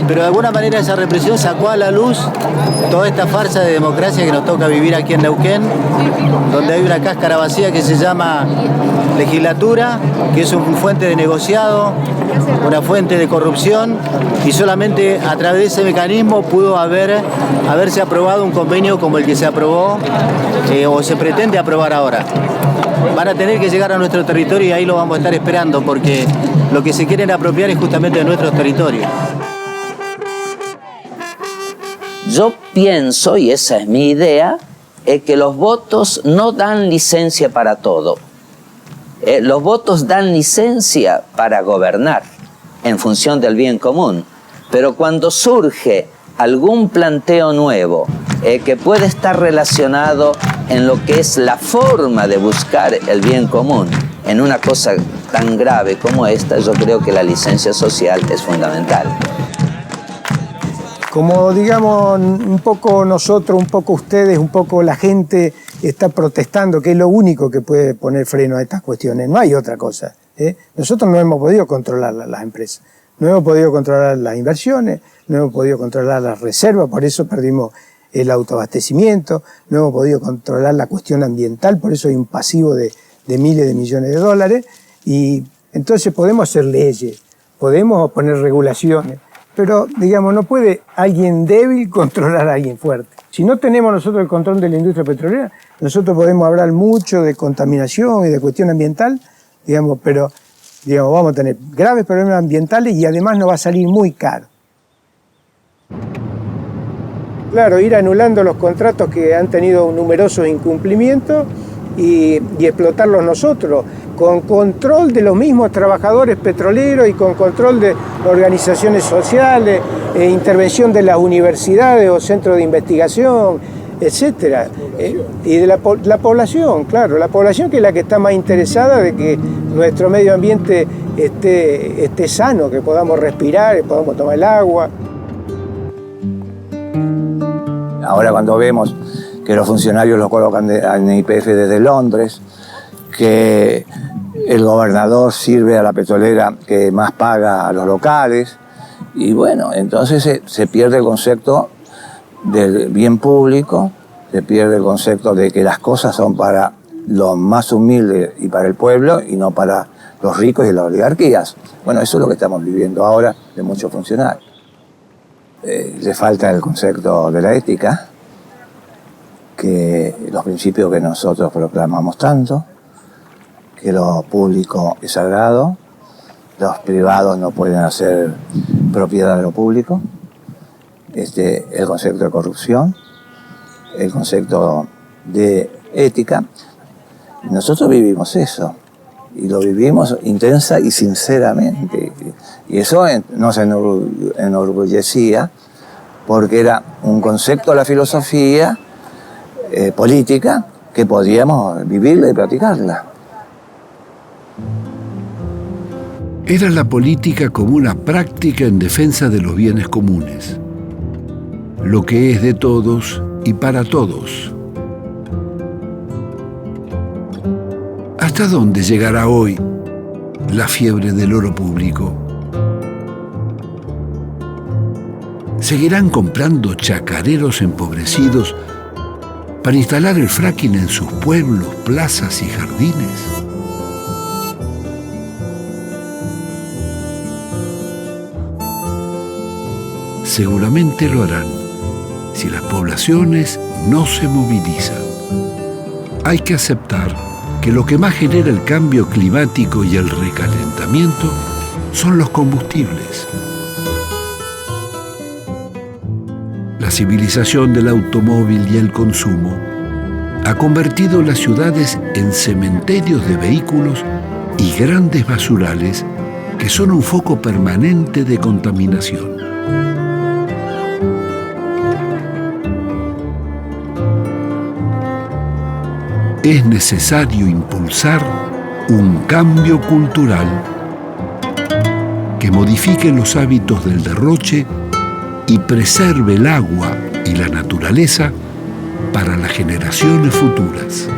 Pero de alguna manera esa represión sacó a la luz toda esta farsa de democracia que nos toca vivir aquí en Neuquén, donde hay una cáscara vacía que se llama legislatura, que es una fuente de negociado, una fuente de corrupción, y solamente a través de ese mecanismo pudo haberse aprobado un convenio como el que se aprobó o se pretende aprobar ahora. Van a tener que llegar a nuestro territorio y ahí lo vamos a estar esperando, porque lo que se quieren apropiar es justamente de nuestros territorios. Yo pienso, y esa es mi idea, que los votos no dan licencia para todo. Los votos dan licencia para gobernar en función del bien común. Pero cuando surge algún planteo nuevo que puede estar relacionado en lo que es la forma de buscar el bien común, en una cosa tan grave como esta, yo creo que la licencia social es fundamental. Como digamos, un poco nosotros, un poco ustedes, un poco la gente está protestando, que es lo único que puede poner freno a estas cuestiones, no hay otra cosa. Nosotros no hemos podido controlar las empresas, no hemos podido controlar las inversiones, no hemos podido controlar las reservas, por eso perdimos el autoabastecimiento, no hemos podido controlar la cuestión ambiental, por eso hay un pasivo de miles de millones de dólares, y entonces podemos hacer leyes, podemos poner regulaciones, pero, digamos, no puede alguien débil controlar a alguien fuerte. Si no tenemos nosotros el control de la industria petrolera, nosotros podemos hablar mucho de contaminación y de cuestión ambiental, digamos, pero vamos a tener graves problemas ambientales y además nos va a salir muy caro. Claro, ir anulando los contratos que han tenido numerosos incumplimientos y explotarlos nosotros, con control de los mismos trabajadores petroleros y con control de organizaciones sociales, intervención de las universidades o centros de investigación, etcétera. Y de la población, claro, la población que es la que está más interesada de que nuestro medio ambiente esté sano, que podamos respirar, que podamos tomar el agua. Ahora cuando vemos que los funcionarios los colocan en YPF desde Londres, que el gobernador sirve a la petrolera que más paga a los locales, y bueno, entonces se pierde el concepto del bien público, se pierde el concepto de que las cosas son para los más humildes y para el pueblo y no para los ricos y las oligarquías. Bueno, eso es lo que estamos viviendo ahora de muchos funcionarios. Le falta el concepto de la ética, que los principios que nosotros proclamamos tanto, que lo público es sagrado, los privados no pueden hacer propiedad de lo público, el concepto de corrupción, el concepto de ética. Nosotros vivimos eso, y lo vivimos intensa y sinceramente, y eso nos enorgullecía, porque era un concepto de la filosofía política que podíamos vivirla y practicarla. Era la política como una práctica en defensa de los bienes comunes, lo que es de todos y para todos. ¿Hasta dónde llegará hoy la fiebre del oro público? ¿Seguirán comprando chacareros empobrecidos para instalar el fracking en sus pueblos, plazas y jardines? seguramente lo harán si las poblaciones no se movilizan. Hay que aceptar que lo que más genera el cambio climático y el recalentamiento son los combustibles. La civilización del automóvil y el consumo ha convertido las ciudades en cementerios de vehículos y grandes basurales que son un foco permanente de contaminación. Es necesario impulsar un cambio cultural que modifique los hábitos del derroche y preserve el agua y la naturaleza para las generaciones futuras.